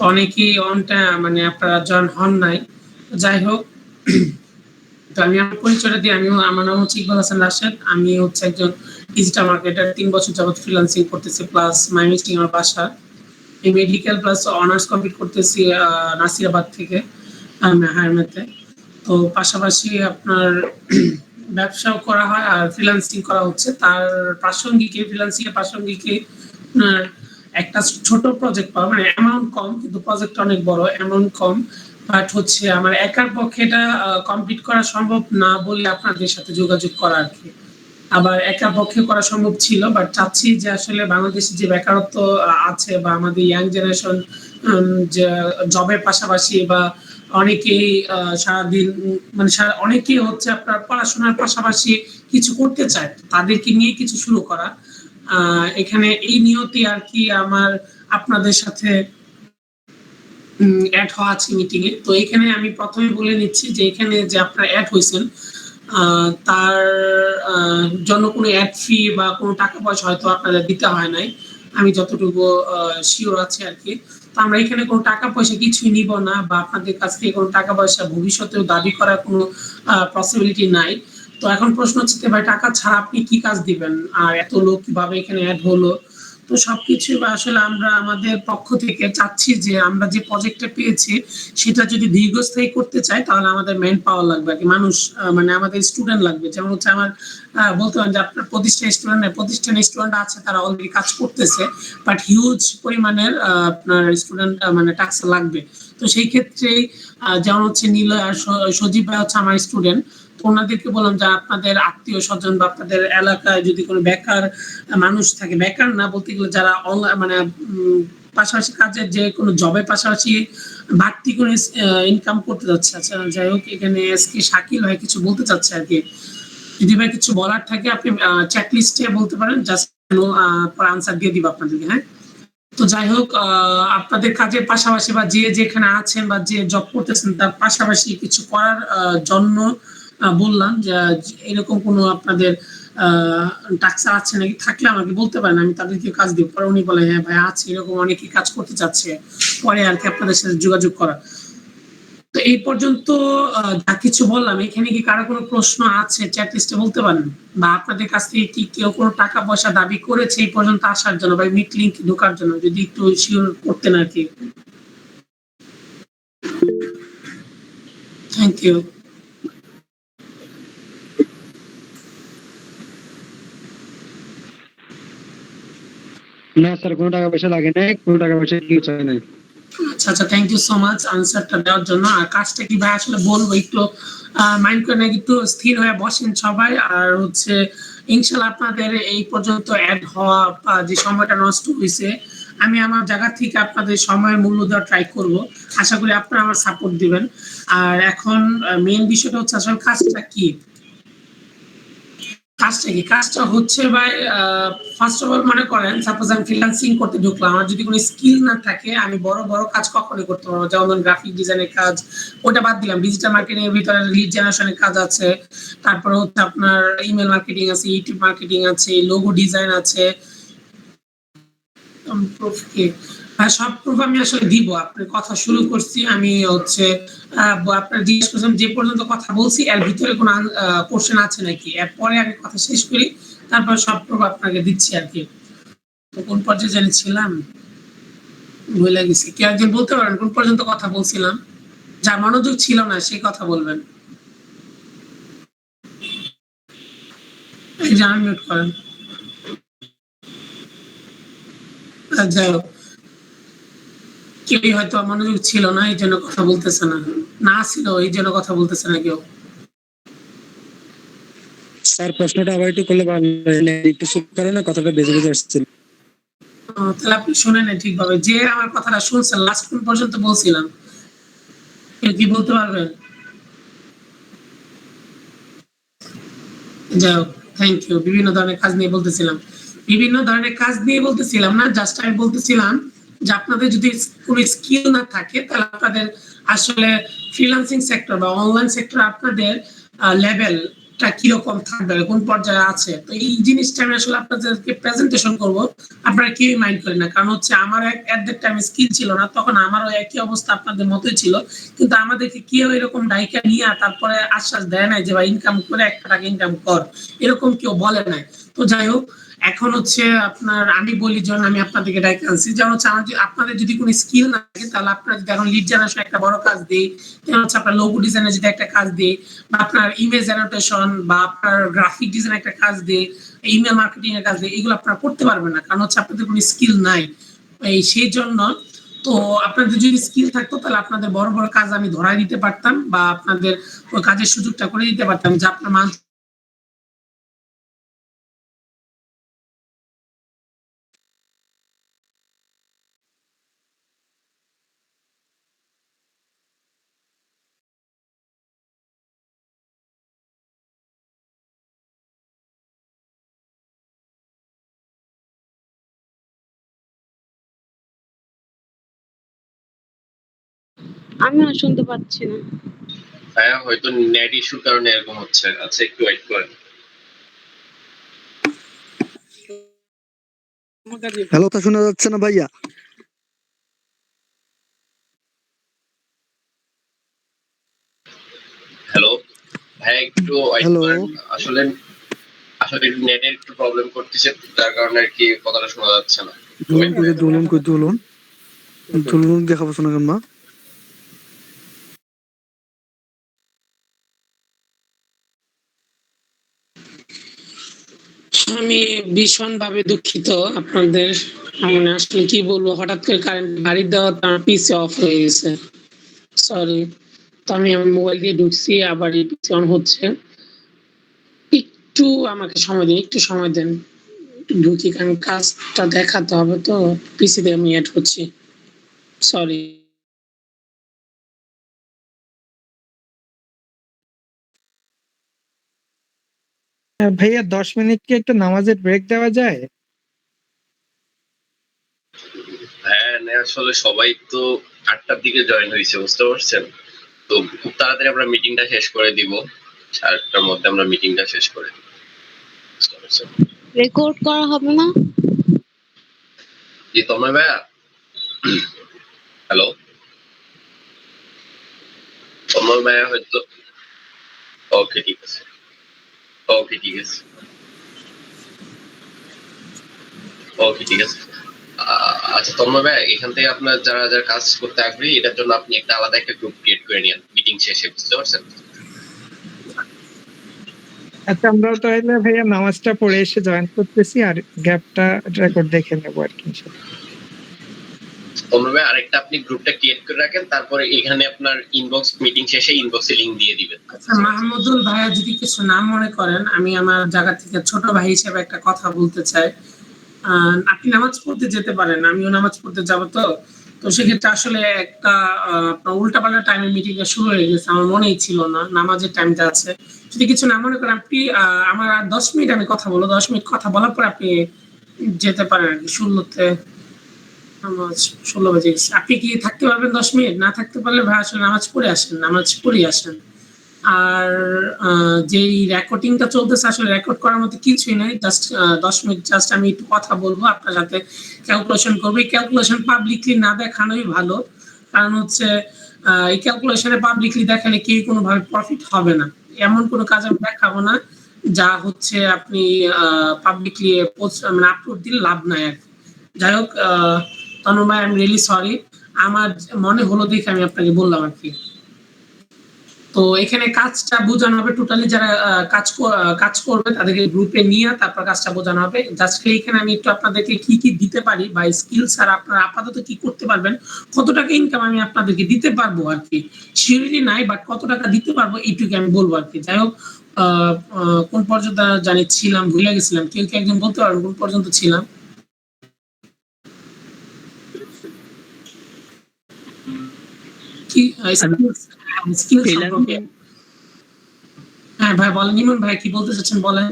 অনেকেই মানে আপনারা জয়েন হন নাই। যাই হোক, তো আমি আমার পরিচয়টা দিই। আমার নাম হচ্ছে ইকবাল হাসান রাশেদ। আমি হচ্ছে একজন ডিজিটাল মার্কেটার। ৩ বছর যাবত ফ্রিল্যান্সিং করতেছি, প্লাস ময়মনসিংহ আমার বাসা। এই মেডিকেল প্লাস অনার্স কমপ্লিট করতেছি নাসিরাবাদ থেকে হায়ারম্যাথে। তো পাশাপাশি আপনার ব্যবসাও করা হয় আর ফ্রিল্যান্সিং করা হচ্ছে। তার প্রাসঙ্গিকে ফ্রিল্যান্সিং এর প্রাসঙ্গিকে আপনার একটা ছোট প্রজেক্ট পাওয়া, মানে অ্যামাউন্ট কম কিন্তু প্রজেক্ট অনেক বড়, অ্যামাউন্ট কম। বাট হচ্ছে আমার একার পক্ষে এটা কমপ্লিট করা সম্ভব না বলে আপনাদের সাথে যোগাযোগ করা আর কি। আবার একার পক্ষে করা সম্ভব ছিল, বাট চাচ্ছি যে আসলে বাংলাদেশে যে বেকারত্ব আছে বা আমাদের ইয়াং জেনারেশন যে জবের পাশাপাশি বা অনেকেই সারাদিন মানে অনেকেই হচ্ছে আপনার পড়াশোনার পাশাপাশি কিছু করতে চায়, তাদেরকে নিয়ে কিছু শুরু করা। এখানে এই নিয়তি আর কি আমার আপনাদের সাথে অ্যাড হওয়া আছে মিটিং এ। তো এখানে আমি প্রথমে বলে নিচ্ছি যে এখানে যে আপনারা অ্যাড হয়েছেন তার জন্য কোনো অ্যাড ফি বা কোনো টাকা পয়সা হয়তো আপনাদের দিতে হয় নাই, আমি যতটুকু শিওর আছি আর কি। তো আমরা এখানে কোনো টাকা পয়সা কিছুই নিব না বা আপনাদের কাছ থেকে কোনো টাকা পয়সা ভবিষ্যতেও দাবি করার কোনো পসিবিলিটি নাই। তো এখন প্রশ্ন হচ্ছে ভাই টাকা ছাড়া আপনি কি কাজ দিবেন আর এত লোক কিভাবে এখানে অ্যাড হলো। তো সবকিছু আসলে আমরা আমাদের পক্ষ থেকে চাচ্ছি যে আমরা যে প্রজেক্টটা পেয়েছি সেটা যদি দীর্ঘস্থায়ী করতে চাই তাহলে আমাদের ম্যান পাওয়ার লাগবে আর কি, মানুষ মানে আমাদের স্টুডেন্ট লাগবে। যেমন হচ্ছে আমার বলতে পারেন যে আপনার প্রতিষ্ঠানের স্টুডেন্ট আছে, তারা অলরেডি কাজ করতেছে, বাট হিউজ পরিমাণের আপনার স্টুডেন্ট মানে টাস্ক লাগবে। তো সেই ক্ষেত্রে যেমন হচ্ছে নিলয় আর সজীব ভাই হচ্ছে আমার স্টুডেন্ট। তো ওনাদেরকে বললাম যে আপনাদের আত্মীয় স্বজন বা আপনাদের এলাকায় যদি কোনো বেকার মানুষ থাকে, বেকার না বলতে গেলে যারা অনলাইন মানে পাশাপাশি কাজের যে কোনো জবের পাশাপাশি বাড়তি করে ইনকাম করতে যাচ্ছে। আচ্ছা যাই হোক, এখানে এসকে শাকিল ভাই কিছু বলতে চাচ্ছে আর কি। যদি ভাই কিছু বলার থাকে আপনি চ্যাট লিস্টে বলতে পারেন, জাস্ট পরে আনসার দিয়ে দিব আপনাদেরকে। হ্যাঁ, তো যাই হোক, আপনাদের কাজের পাশাপাশি বা যে যেখানে আছেন বা যে জব করতেছেন তার পাশাপাশি কিছু করার জন্য বললাম যে এরকম কোনো আপনাদের টাস্ক আছে নাকি, থাকলে আমাকে বলতে পারেন, আমি তাদেরকে কাজ দিব। পরে উনি বলে হ্যাঁ ভাই আছে, এরকম অনেকেই কাজ করতে চাচ্ছে, পরে আর কি আপনাদের সাথে যোগাযোগ করা। তো এই পর্যন্ত যা কিছু বললাম, এখানে কি কারো কোনো প্রশ্ন আছে চ্যাট লিস্টে বলতে পারেন, বা আপনাদের কাছ থেকে কি কেউ কোনো টাকা পয়সা দাবি করেছে এই পর্যন্ত আসার জন্য বা মিট লিঙ্ক ঢোকার জন্য, যদি একটু শিওর করতেন আর কি। Thank you. না স্যার, কোনো টাকা পয়সা লাগে নাই, কোনো টাকা পয়সা কিছু চাই নাই। আচ্ছা আচ্ছা, থ্যাংক ইউ সো মাচ আনসারটা দেওয়ার জন্য। আর কাজটা কি ভাই আসলে বলবো একটু মাইন্ড করে নাকি একটু স্থির হয়ে বসেন সবাই। আর হচ্ছে ইনশাল্লাহ আপনাদের এই পর্যন্ত অ্যাড হওয়া যে সময়টা নষ্ট হয়েছে, আমি আমার জায়গা থেকে আপনাদের সময়ের মূল্য দেওয়ার ট্রাই করব। আশা করি আপনারা আমার সাপোর্ট দিবেন। আর এখন মেইন বিষয়টা হচ্ছে আসলে কাজটা কি। কাজটা হচ্ছে ভাই, ফার্স্ট অফ অল মনে করেন সাপোজ আমি ফ্রিল্যান্সিং করতে ঢুকলাম, আমার যদি কোনো স্কিল না থাকে আমি বড় বড় কাজ কখনোই করতে পারবো। যেমন গ্রাফিক ডিজাইনের কাজ, ওটা বাদ দিলাম, ডিজিটাল মার্কেটিং এর ভিতরে লিড জেনারেশনের কাজ আছে, তারপরে হচ্ছে আপনার ইমেল মার্কেটিং আছে, ইউটিউব মার্কেটিং আছে, লোগো ডিজাইন আছে, সব প্রুফ আমি আসলে দিব। আপনার কথা শুরু করছি আমি হচ্ছে আপনার জিজ্ঞেস করছিলাম যে পর্যন্ত কথা বলছি এর ভিতরে কোনো কোশ্চেন আছে নাকি, এরপরে আমি কথা শেষ করি, তারপর সব প্রুফ আপনাকে দিচ্ছি আর কি। তো কোন পর্যায়ে জানিছিলাম, ভুলে গেছি। কেউ একজন বলতে পারেন কোন পর্যন্ত কথা বলছিলাম? যার মনোযোগ ছিল না সেই কথা বলবেন। মিউট করেন। যাই হোক, কেউই হয়তো মনোযোগ ছিল না এই জন্য কথা বলতেছে না, না ছিল এই জন্য কথা বলতেছে না কেউ। স্যার প্রশ্নটা আবার একটু করলে ভালো হয়, একটু শুট করে না, কথাটা বেজে বেজে আসছে। তাহলে আপনি শুনেন ঠিকভাবে, যে আমার কথাটা শুনছেন লাস্ট কোন পর্যন্ত বলছিলাম কেউ কি বলতে পারবেন? যাই হোক, থ্যাংক ইউ। বিভিন্ন ধরনের কাজ নিয়ে বলতেছিলাম, বিভিন্ন ধরনের কাজ নিয়ে বলতেছিলাম না, জাস্ট আমি বলতেছিলাম যে আপনাদের যদি কোনো স্কিল না থাকে তাহলে আপনাদের আসলে ফ্রিল্যান্সিং সেক্টর বা অনলাইন সেক্টর আপনাদের লেভেল টা কিরকম থাকবে, কোন পর্যায়ে আছে। তো এই জিনিসটা আমি আসলে আপনাদেরকে প্রেজেন্টেশন করব, আপনারা কেউই মাইন্ড করেন না। কারণ হচ্ছে আমার এট দ্যাট টাইম স্কিল ছিল না, তখন আমারও একই অবস্থা আপনাদের মতোই ছিল। কিন্তু আমাদেরকে কেউ এরকম ডাইকা নিয়ে তারপরে আশ্বাস দেয় নাই যে ভাই ইনকাম করে 1 টাকা ইনকাম কর, এরকম কেউ বলে নাই। তো যাই হোক, এখন হচ্ছে আপনার আমি বলি যখন আমি আপনাদেরকে ডাইকা আনছি, যেমন হচ্ছে আপনাদের যদি কোনো স্কিল না থাকে, তাহলে আপনারা যদি এখন লিড জেনারেশন একটা বড় কাজ দিই, যেমন হচ্ছে আপনার লোগো ডিজাইনের যদি একটা কাজ দিই, বা আপনার ইমেজ অ্যানোটেশন বা আপনার গ্রাফিক ডিজাইন একটা কাজ দিই, ইমেল মার্কেটিং এর কাজ দিই, এগুলো আপনারা করতে পারবেন না, কারণ হচ্ছে আপনাদের কোনো স্কিল নাই। এই সেই জন্য তো আপনাদের যদি স্কিল থাকতো তাহলে আপনাদের বড় বড় কাজ আমি ধরাই দিতে পারতাম, বা আপনাদের ওই কাজের সুযোগটা করে দিতে পারতাম, যে আপনার মান। আমি আর শুনতে পাচ্ছি না। হ্যাঁ, হয়তো নেট ইস্যুর কারণে এরকম হচ্ছে। আচ্ছা, একটু ওয়েট করেন। হ্যালো, তা শোনা যাচ্ছে না ভাইয়া? হ্যালো, হ্যাঁ একটু ওয়েট হ্যালো। করেন। আসলে আসলে নেটের একটু প্রবলেম করতেছে, যার কারণে আর কি কথাটা শোনা যাচ্ছে না। দুলুন দেখাবো শোনা কেন? আমি ভীষণভাবে দুঃখিত আপনাদের, মানে আসলে কি বলবো, হঠাৎ করে কারেন্ট বাড়ি দেওয়া আমার পিসি অফ হয়ে গেছে, সরি। তো আমি আমার মোবাইল দিয়ে ঢুকছি, আবার এই পিসি অন হচ্ছে। একটু আমাকে সময় দিন, একটু সময় দেন, একটু ঢুকি, কারণ কাজটা দেখাতে হবে, তো পিসিতে আমি অ্যাড হচ্ছি, সরি। ভাইয়া 10 মিনিট কি একটু নামাজের ব্রেক দেওয়া যায়? হ্যাঁ, আসলে সবাই তো 8টার দিকে জয়েন হয়েছে, বুঝতে পারছেন? তো খুব তাড়াতাড়ি আমরা মিটিংটা শেষ করে দিব। 8টার মধ্যে আমরা মিটিংটা শেষ করে দিব, বুঝতে পারছেন? রেকর্ড করা হবে না? জি তন্ময় ভাইয়া, হ্যালো তন্ময় ভাইয়া, হয়তো ওকে ঠিক আছে, ওকে ঠিক আছে, ওকে ঠিক আছে। আচ্ছা তন্ময় ভাই, এখান থেকে আপনার যারা যারা কাজ করতে আগ্রহী, এটার জন্য আপনি একটা আলাদা একটা গ্রুপ ক্রিয়েট করে নিন মিটিং শেষে, বুঝতে পারছেন? আচ্ছা, আমরা তাহলে ভাইয়া নামাজটা পড়ে এসে জয়েন করতেছি, আর গ্যাপটা রেকর্ড দেখে নেবো আর কি। তন্ময় ভাই, আরেকটা আপনি গ্রুপটা ক্রিয়েট করে রাখেন, তারপরে এখানে আপনার ইনবক্স মিটিং শেষে ইনবক্সে লিংক দিয়ে দিবেন। আচ্ছা মাহমুদুল ভাইয়া, যদি কিছু নাম মনে করেন, আমি আমার জায়গা থেকে ছোট ভাই হিসেবে একটা কথা বলতে চাই। আপনি নামাজ পড়তে যেতে পারেন, আমিও নামাজ পড়তে যাবো। তো তো সেক্ষেত্রে আসলে একটা আপনার উল্টাপাল্টা টাইমে মিটিংটা শুরু হয়ে গেছে, আমার মনেই ছিল না নামাজের টাইমটা আছে। যদি কিছু না মনে করেন আপনি, আমার আর 10 মিনিট আমি কথা বলবো, 10 মিনিট কথা বলার পর আপনি যেতে পারেন আর কি। 16তে নামাজ, 16 বেজে গেছে। আপনি কি থাকতে পারবেন 10 মিনিট? না থাকতে পারলে ভাই আসলে নামাজ পড়ে আসেন, নামাজ পড়ে আসেন। আর যেই রেকর্ডিংটা চলতেছে, আসলে রেকর্ড করার মতো কিছুই নাই, জাস্ট 10 মিনিট জাস্ট আমি একটু কথা বলবো, আপনার সাথে ক্যালকুলেশন করবো। এই ক্যালকুলেশন পাবলিকলি না দেখানোই ভালো, কারণ হচ্ছে এই ক্যালকুলেশনে পাবলিকলি দেখালে কেউ কোনোভাবে প্রফিট হবে না। এমন কোনো কাজ আমি দেখাবো না যা হচ্ছে আপনি পাবলিকলি মানে আপলোড দিলে লাভ নাই আর কি। যাই হোক, তনু ভাই, আই এম রিয়েলি সরি, আমার মনে হলো দেখে আমি আপনাকে বললাম আর কি। তো এখানে কাজটা বোঝানো হবে, টোটালি যারা কাজ করবে তাদেরকে গ্রুপে নিয়ে তারপর কাজটা বোঝানো হবে। জাস্ট এইখানে আমি একটু আপনাদেরকে কি কি দিতে পারি বা স্কিলস, আর আপনারা আপাতত কি করতে পারবেন, কত টাকা ইনকাম আমি আপনাদেরকে দিতে পারবো আর কি, সিউরিটি নাই, বাট কত টাকা দিতে পারবো এইটুকু আমি বলবো আর কি। যাই হোক, কোন পর্যন্ত জানি ছিলাম, ভুলে গেছিলাম, কেউ কি একজন বলতে পারবেন কোন পর্যন্ত ছিলাম? কি স্কিল সম্পর্কে? হ্যাঁ ভাই বলেন, ইমন ভাই কি বলতে চাচ্ছেন বলেন।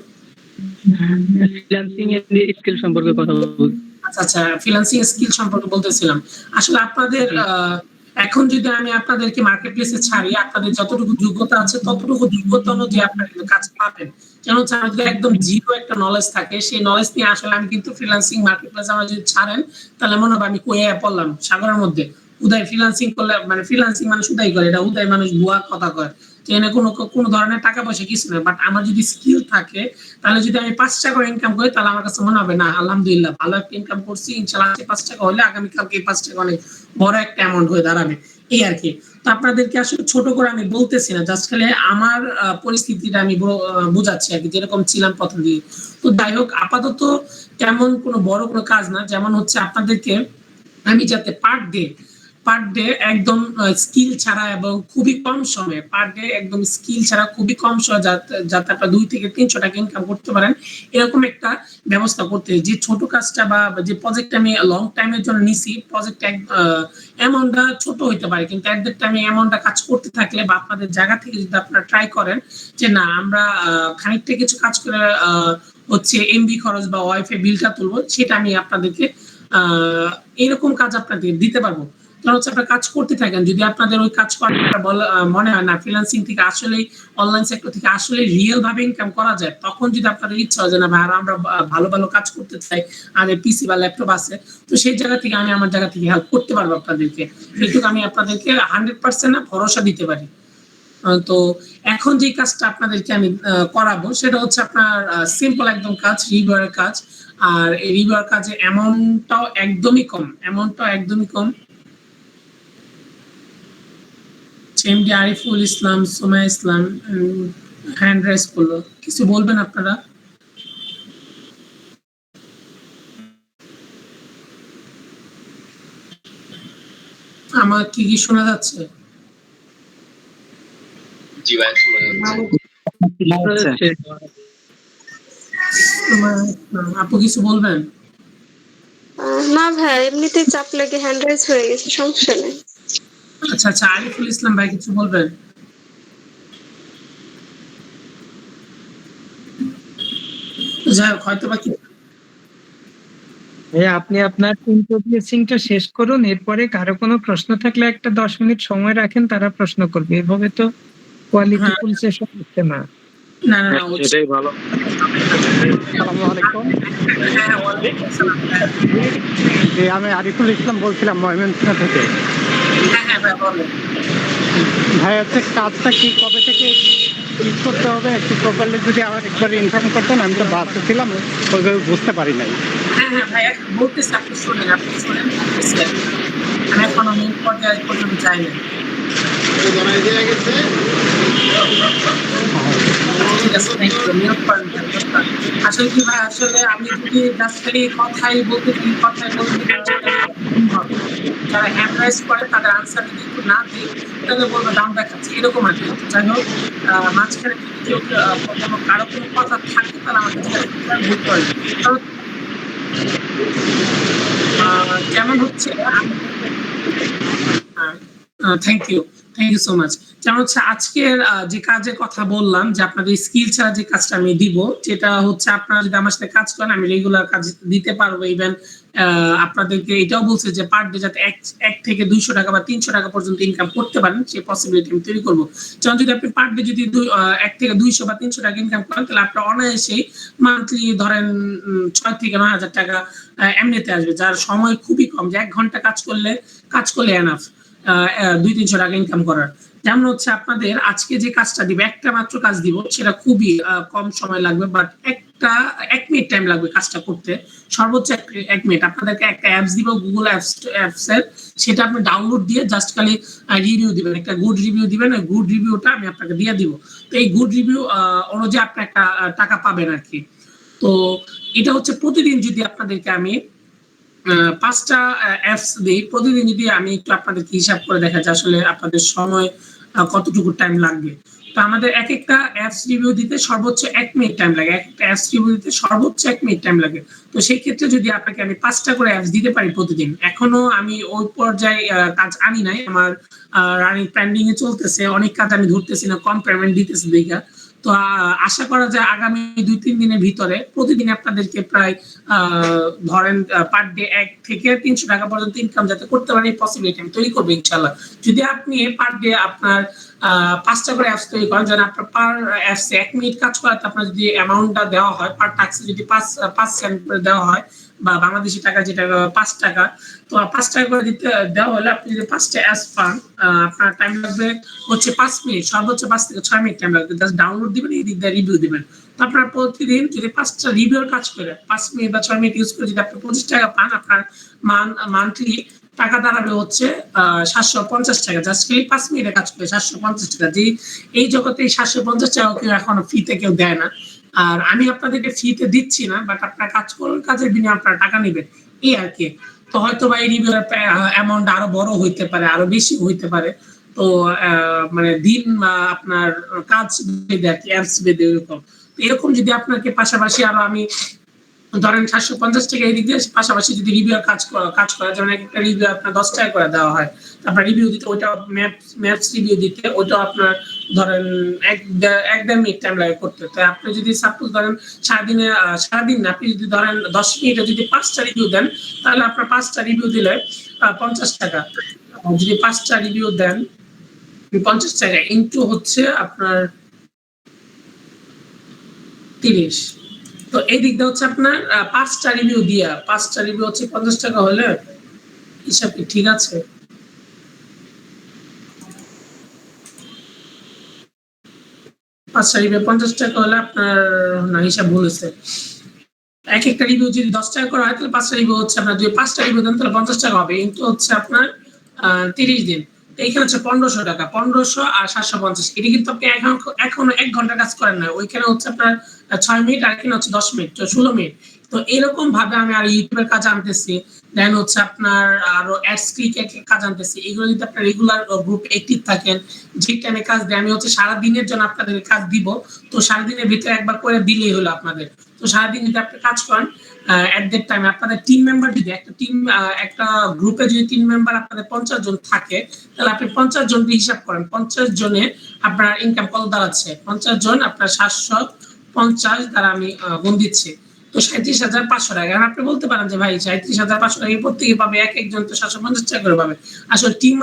ফ্রিল্যান্সিং এর স্কিল সম্পর্কে কথা বলবো। আচ্ছা, ফ্রিল্যান্সিং স্কিল সম্পর্কে বলতেছিলাম। আসলে আপনাদের এখন যদি আমি আপনাদেরকে মার্কেট প্লেসে ছাড়ি, আপনাদের যতটুকু যোগ্যতা আছে ততটুকু যোগ্যতা অনুযায়ী আপনারা কিন্তু কাজ পাবেন। যেন হচ্ছে আমার যদি একদম জিরো একটা নলেজ থাকে, সেই নলেজ নিয়ে আসলে আমি কিন্তু ফ্রিল্যান্সিং মার্কেট প্লেসে আমার যদি ছাড়েন, তাহলে মনে হবে আমি কয়ে পড়লাম সাগরের মধ্যে। উদয় ফ্রিল্যান্সিং করলে মানে ফ্রিল্যান্সিং মানুষ উদয় করে, এটা উদয় মানুষ ভুয়া কথা কয়। যে এনে কোনো ধরনের টাকা পয়সা কিছু নেই, বাট আমার যদি স্কিল থাকে, তাহলে যদি আমি 5 টাকা ইনকাম করি, তাহলে আমার কাছে মনে হবে না আলহামদুলিল্লাহ ভালো একটা ইনকাম করছি, ইনশাআল্লাহ 5 টাকা হলে আগামীকালকে এই 5 টাকা অনেক বড় একটা অ্যামাউন্ট হয়ে দাঁড়াবে, এই আর কি। তো আপনাদেরকে আসলে ছোট করে আমি বলতেছি না, জাস্ট খালি আমার পরিস্থিতিটা আমি বোঝাচ্ছি আর কি, যেরকম ছিলাম প্রথম দিকে। তো যাই হোক, আপাতত তেমন কোনো বড় কোনো কাজ না, যেমন হচ্ছে আপনাদেরকে আমি যাতে পার ডে একদম স্কিল ছাড়া এবং খুবই কম সময়ে, পার ডে একদম স্কিল ছাড়া খুবই কম সময়ে যাতে আপনারা 2 থেকে 300 টাকা ইনকাম করতে পারেন, এরকম একটা ব্যবস্থা করতে। যে ছোট কাজটা বা যে প্রজেক্ট আমি লং টাইমের জন্য নিছি, প্রজেক্ট অ্যামাউন্টটা ছোট হইতে পারে, কিন্তু এট দ্যাট টাইমে অ্যামাউন্টটা কাজ করতে থাকলে বা আপনাদের জায়গা থেকে যদি আপনারা ট্রাই করেন যে না আমরা খানিকটা কিছু কাজ করে হচ্ছে এমবি খরচ বা ওয়াইফাই বিলটা তুলবো, সেটা আমি আপনাদেরকে এরকম কাজ আপনাদের দিতে পারবো। কারণ হচ্ছে আপনারা কাজ করতে থাকেন, যদি আপনাদের ওই কাজ করাটা মনে হয় না ফ্রিল্যান্সিং থেকে আসলেই, অনলাইন সেক্টর থেকে আসলে রিয়েল ভাবে ইনকাম করা যায়, তখন যদি আপনাদের ইচ্ছা হয় যে না ভাই আমরা ভালো ভালো কাজ করতে চাই, আমাদের পিসি বা ল্যাপটপ আছে, তো সেই জায়গা থেকে আমি আমার জায়গা থেকে হেল্প করতে পারবো আপনাদেরকে। কিন্তু আমি আপনাদেরকে 100% না ভরসা দিতে পারি। তো এখন যে কাজটা আপনাদেরকে আমি করাবো, সেটা হচ্ছে আপনার সিম্পল একদম কাজ, রিভিউয়ারের কাজ। আর এই রিভিউয়ার কাজে অ্যামাউন্টটাও একদমই কম। এমডি আরিফুল ইসলাম, সোমায়া ইসলাম হ্যান্ড রাইজ করলো, কিছু বলবেন আপনারা? আমার কি শোনা যাচ্ছে? জি ভাই, শোনা যাচ্ছে। আপু কিছু বলবেন? না ভাই, এমনিতেই চাপ লেগে হ্যান্ড রাইজ হয়ে গেছে, সমস্যা নেই। আচ্ছা, আরিফুল ইসলাম ভাই কিছু বলবেন? যাই হোক, হয়তো বা কি আপনি আপনার ইন্ট্রোডিউসিংটা শেষ করুন, এরপরে কারো কোনো প্রশ্ন থাকলে একটা 10 মিনিট সময় রাখেন, তারা প্রশ্ন করবে। এভাবে তো কোয়ালিটি ফুল সেশন হচ্ছে না। না সেটাই ভালো। আসসালামু আলাইকুম। জি, আমি আরিফুল ইসলাম বলছিলাম ময়মনসিংহ থেকে। ভাই হচ্ছে কাজটা কি কবে থেকে কি করতে হবে একটু প্রপারলি যদি আমার একবার ইনফর্ম করতেন, আমি তো বাসে ছিলাম, ওইভাবে বুঝতে পারি নাই। হ্যাঁ ভাই, বলতেছি, আপনি শোনেন। আমি এখনো মেন পর্যায়ে পর্যন্ত যাই না। ঠিক আছে, আসলে কি ভাই, আসলে আমি যদি জাস্টলি কথাই বলতে যারা হ্যান্ড রাইজ করে তাদের আনসার যদি একটু না দিই, তাহলে বলবো দাম দেখাচ্ছে, এরকম আর কি। যাই হোক, মাঝখানে যদি কেউ কারো কোনো কথা থাকে, তাহলে আমাকে বলতে পারবে। কারণ যেমন হচ্ছে থ্যাংক ইউ সো মাচ। যেমন হচ্ছে আজকের যে কাজের কথা বললাম, যে আপনাদের স্কিল ছাড়া যে কাজটা আমি দিব, যেটা হচ্ছে আপনারা যদি আমার সাথে কাজ করেন আমি রেগুলার কাজ দিতে পারবো। ইভেন আপনাদেরকে এটাও বলছে যে পার ডে যাতে 1 থেকে 200 টাকা বা 300 টাকা পর্যন্ত ইনকাম করতে পারেন, সেই পসিবিলিটি আমি তৈরি করবো। যেমন যদি আপনি পার ডে যদি 1 থেকে 200 বা 300 টাকা ইনকাম করেন, তাহলে আপনার অনায়াসেই মান্থলি ধরেন 6 থেকে 9,000 টাকা এমনিতে আসবে, যার সময় খুবই কম, যে 1 ঘন্টা কাজ করলে এনাফ 200-300 টাকা ইনকাম করার। যেমন হচ্ছে আপনাদের আজকে যে কাজটা দিব, একটা মাত্র কাজ দিব, সেটা খুবই কম সময় লাগবে, বাট 1 মিনিট টাইম লাগবে কাজটা করতে, সর্বোচ্চ 1 মিনিট। আপনাদেরকে একটা অ্যাপস দিব, গুগল অ্যাপস এর, সেটা আপনি ডাউনলোড দিয়ে জাস্ট খালি রিভিউ দিবেন, একটা গুড রিভিউ দিবেন। ওই গুড রিভিউটা আমি আপনাকে দিয়ে দিব। তো এই গুড রিভিউ অনুযায়ী আপনি একটা টাকা পাবেন আর কি। তো এটা হচ্ছে প্রতিদিন যদি আপনাদেরকে আমি 5টা অ্যাপস দিই, প্রতিদিন যদি আমি একটু আপনাদেরকে হিসাব করে দেখা যায় আসলে আপনাদের সময় কতটুকু টাইম লাগবে। তো আমাদের এক একটা অ্যাপস রিভিউ দিতে সর্বোচ্চ 1 মিনিট টাইম লাগে, এক একটা অ্যাপস রিভিউ দিতে সর্বোচ্চ 1 মিনিট টাইম লাগে। তো সেই ক্ষেত্রে যদি আপনাকে আমি 5টা করে অ্যাপস দিতে পারি প্রতিদিন, এখনো আমি ওই পর্যায়ে কাজ আনি নাই, আমার রানিং পেন্ডিং এ চলতেছে, অনেক কাজ আমি ধরতেছি না, কম পেমেন্ট দিতেছি দেখা। তো আশা করা যায় আগামী 2-3 দিনের ভিতরে প্রতিদিন আপনাদেরকে প্রায় ধরেন পার ডে 1 থেকে 300 টাকা পর্যন্ত ইনকাম যাতে করতে পারেন এই পসিবিলিটি আমি তৈরি করবো ইনশাল্লাহ। যদি আপনি পার ডে আপনার 5টা করে অ্যাপস তৈরি করেন, যেন আপনার পার অ্যাপসে 1 মিনিট কাজ করাতে আপনার যদি অ্যামাউন্টটা দেওয়া হয় পার টাস্কে যদি 5 সেন্ট করে দেওয়া হয় বা বাংলাদেশি টাকা যেটা 5 টাকা, তো 5 টাকা করে দিতে দেওয়া হলে আপনি যদি 5টা অ্যাপস পান আপনার টাইম লাগবে হচ্ছে 5 মিনিট, সর্বোচ্চ 5 থেকে 6 মিনিট টাইম লাগবে। জাস্ট ডাউনলোড দিবেন, এই দিক দিয়ে রিভিউ দিবেন। তো আপনার প্রতিদিন যদি 5টা রিভিউর কাজ করে 5 মিনিট বা 6 মিনিট ইউজ করে যদি আপনি 25 টাকা পান, আপনার মান্থলি টাকা দাঁড়াবে হচ্ছে 750 টাকা। জাস্ট খালি 5 মিনিটে কাজ করে 750 টাকা। যে এই জগতে 750 টাকা কেউ এখনো ফ্রিতে কেউ দেয় না। আর আমি আপনাদেরকে ফ্রিতে দিচ্ছি না, বাট আপনার কাজ করুন, কাজের বিনিময়ে আপনারা টাকা নেবেন, এই আর কি। তো হয়তো বা এই রিভিউর অ্যামাউন্ট আরো বড় হইতে পারে, আরো বেশি হইতে পারে। তো মানে দিন আপনার কাজ বেঁধে আর কি, অ্যাপস বেঁধে এরকম যদি আপনাকে পাশাপাশি আরো আমি ধরেন 750 টাকা এই দিক দিয়ে পাশাপাশি যদি রিভিউ কাজ করা, যেমন একটা রিভিউ আপনার 10 টাকা করে দেওয়া হয়, আপনার রিভিউ দিতে ওইটা ম্যাপস রিভিউ দিতে ওইটা আপনার ধরেন 1-1.5 মিনিট টাইম লাগে করতে। তো আপনি যদি সাপোজ ধরেন সারাদিন আপনি যদি ধরেন 10 মিনিটে যদি 5টা রিভিউ দেন, তাহলে আপনার 5টা রিভিউ দিলে 50 টাকা। যদি 5টা রিভিউ দেন 50 টাকা ইনটু হচ্ছে আপনার 30, তো এই দিকটা হচ্ছে আপনার 5টা রিভিউ দিয়া 5টা রিভিউ হচ্ছে 50 টাকা হলে হিসাব কি ঠিক আছে? পাঁচটা রিভিউ 50 টাকা হলে আপনার না হিসাব ভুল হয়েছে। এক একটা রিভিউ যদি 10 টাকা করা হয় তাহলে 5টা রিভিউ হচ্ছে আপনার, যদি 5টা রিভিউ দেন তাহলে 50 টাকা হবে, কিন্তু হচ্ছে আপনার 30 দিন। এইখানে হচ্ছে 1500 টাকা, 1500 আর 750। এটা কিন্তু আপনি এখনো 1 ঘন্টা কাজ করেন না, ওইখানে হচ্ছে আপনার 6 মিনিট আর এখানে হচ্ছে 10 মিনিট, তো 16 মিনিট। তো এরকম ভাবে আমি আর ইউটিউবের কাজ আনতেছি, দেন হচ্ছে আপনার আরো অ্যাডস ক্লিকের কাজ আনতেছি। এগুলো যদি আপনার রেগুলার গ্রুপ অ্যাক্টিভ থাকেন, যে টাইমে কাজ দেয় আমি হচ্ছে সারা দিনের জন্য আপনাদের কাজ দিব, তো সারা দিনের ভিতরে একবার করে দিলেই হলো আপনাদের। তো সারাদিন যদি আপনি কাজ করেন এট দ্যাট টাইম আপনাদের টিম মেম্বার যদি একটা গ্রুপে যদি 3 মেম্বার আপনাদের 50 জন থাকে, তাহলে আপনি 50 জন হিসাব করেন, 50 জনে আপনার ইনকাম কত দাঁড়াচ্ছে? 50 জন আপনার 750 দ্বারা আমি গুণ দিচ্ছি, তো 37,500 টাকা। আর আপনি বলতে পারেন যে ভাই 37,500 টাকা প্রত্যেকে পাবে, এক একজন তো 750 টাকা করে পাবে। আসলে টিম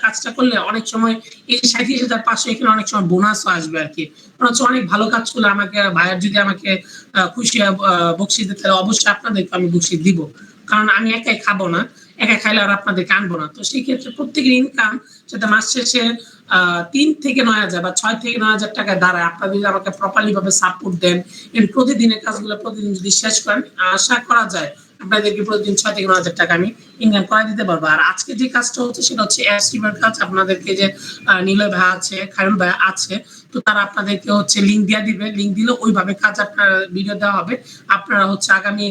কাজটা করলে অনেক সময় এই 37,500 এখানে অনেক সময় বোনাসও আসবে আর কি। অনেক ভালো কাজ করলে আমাকে ভাইয়ার যদি আমাকে খুশি বকশিস দিতে, তাহলে অবশ্যই আপনাদেরকে আমি বকশিস দিব, কারণ আমি একাই খাবো না, একা খাইলে আর আপনাদেরকে আনবো না। তো সেই ক্ষেত্রে প্রত্যেকের ইনকাম সেটা মাস শেষে 3 থেকে 9,000 বা 6 থেকে 9,000 টাকা দাঁড়ায়। আপনারা যদি আমাকে প্রপারলি ভাবে সাপোর্ট দেন, প্রতিদিনের কাজগুলো প্রতিদিন যদি শেষ করেন, আশা করা যায় আপনাদেরকে প্রতিদিন 6 থেকে 9,000 টাকা আমি ইনকাম করে দিতে পারবো। আর আজকে যে কাজটা হচ্ছে সেটা হচ্ছে অ্যাডস্ট্রিমের কাজ। আপনাদেরকে যে নীলয় ভাই আছে, খায়রুল ভাই আছে, তো তারা আপনাদেরকে হচ্ছে লিঙ্ক দিয়ে দিবে, লিঙ্ক দিলে ওইভাবে কাজ আপনার ভিডিও দেওয়া হবে। আপনারা হচ্ছে আগামী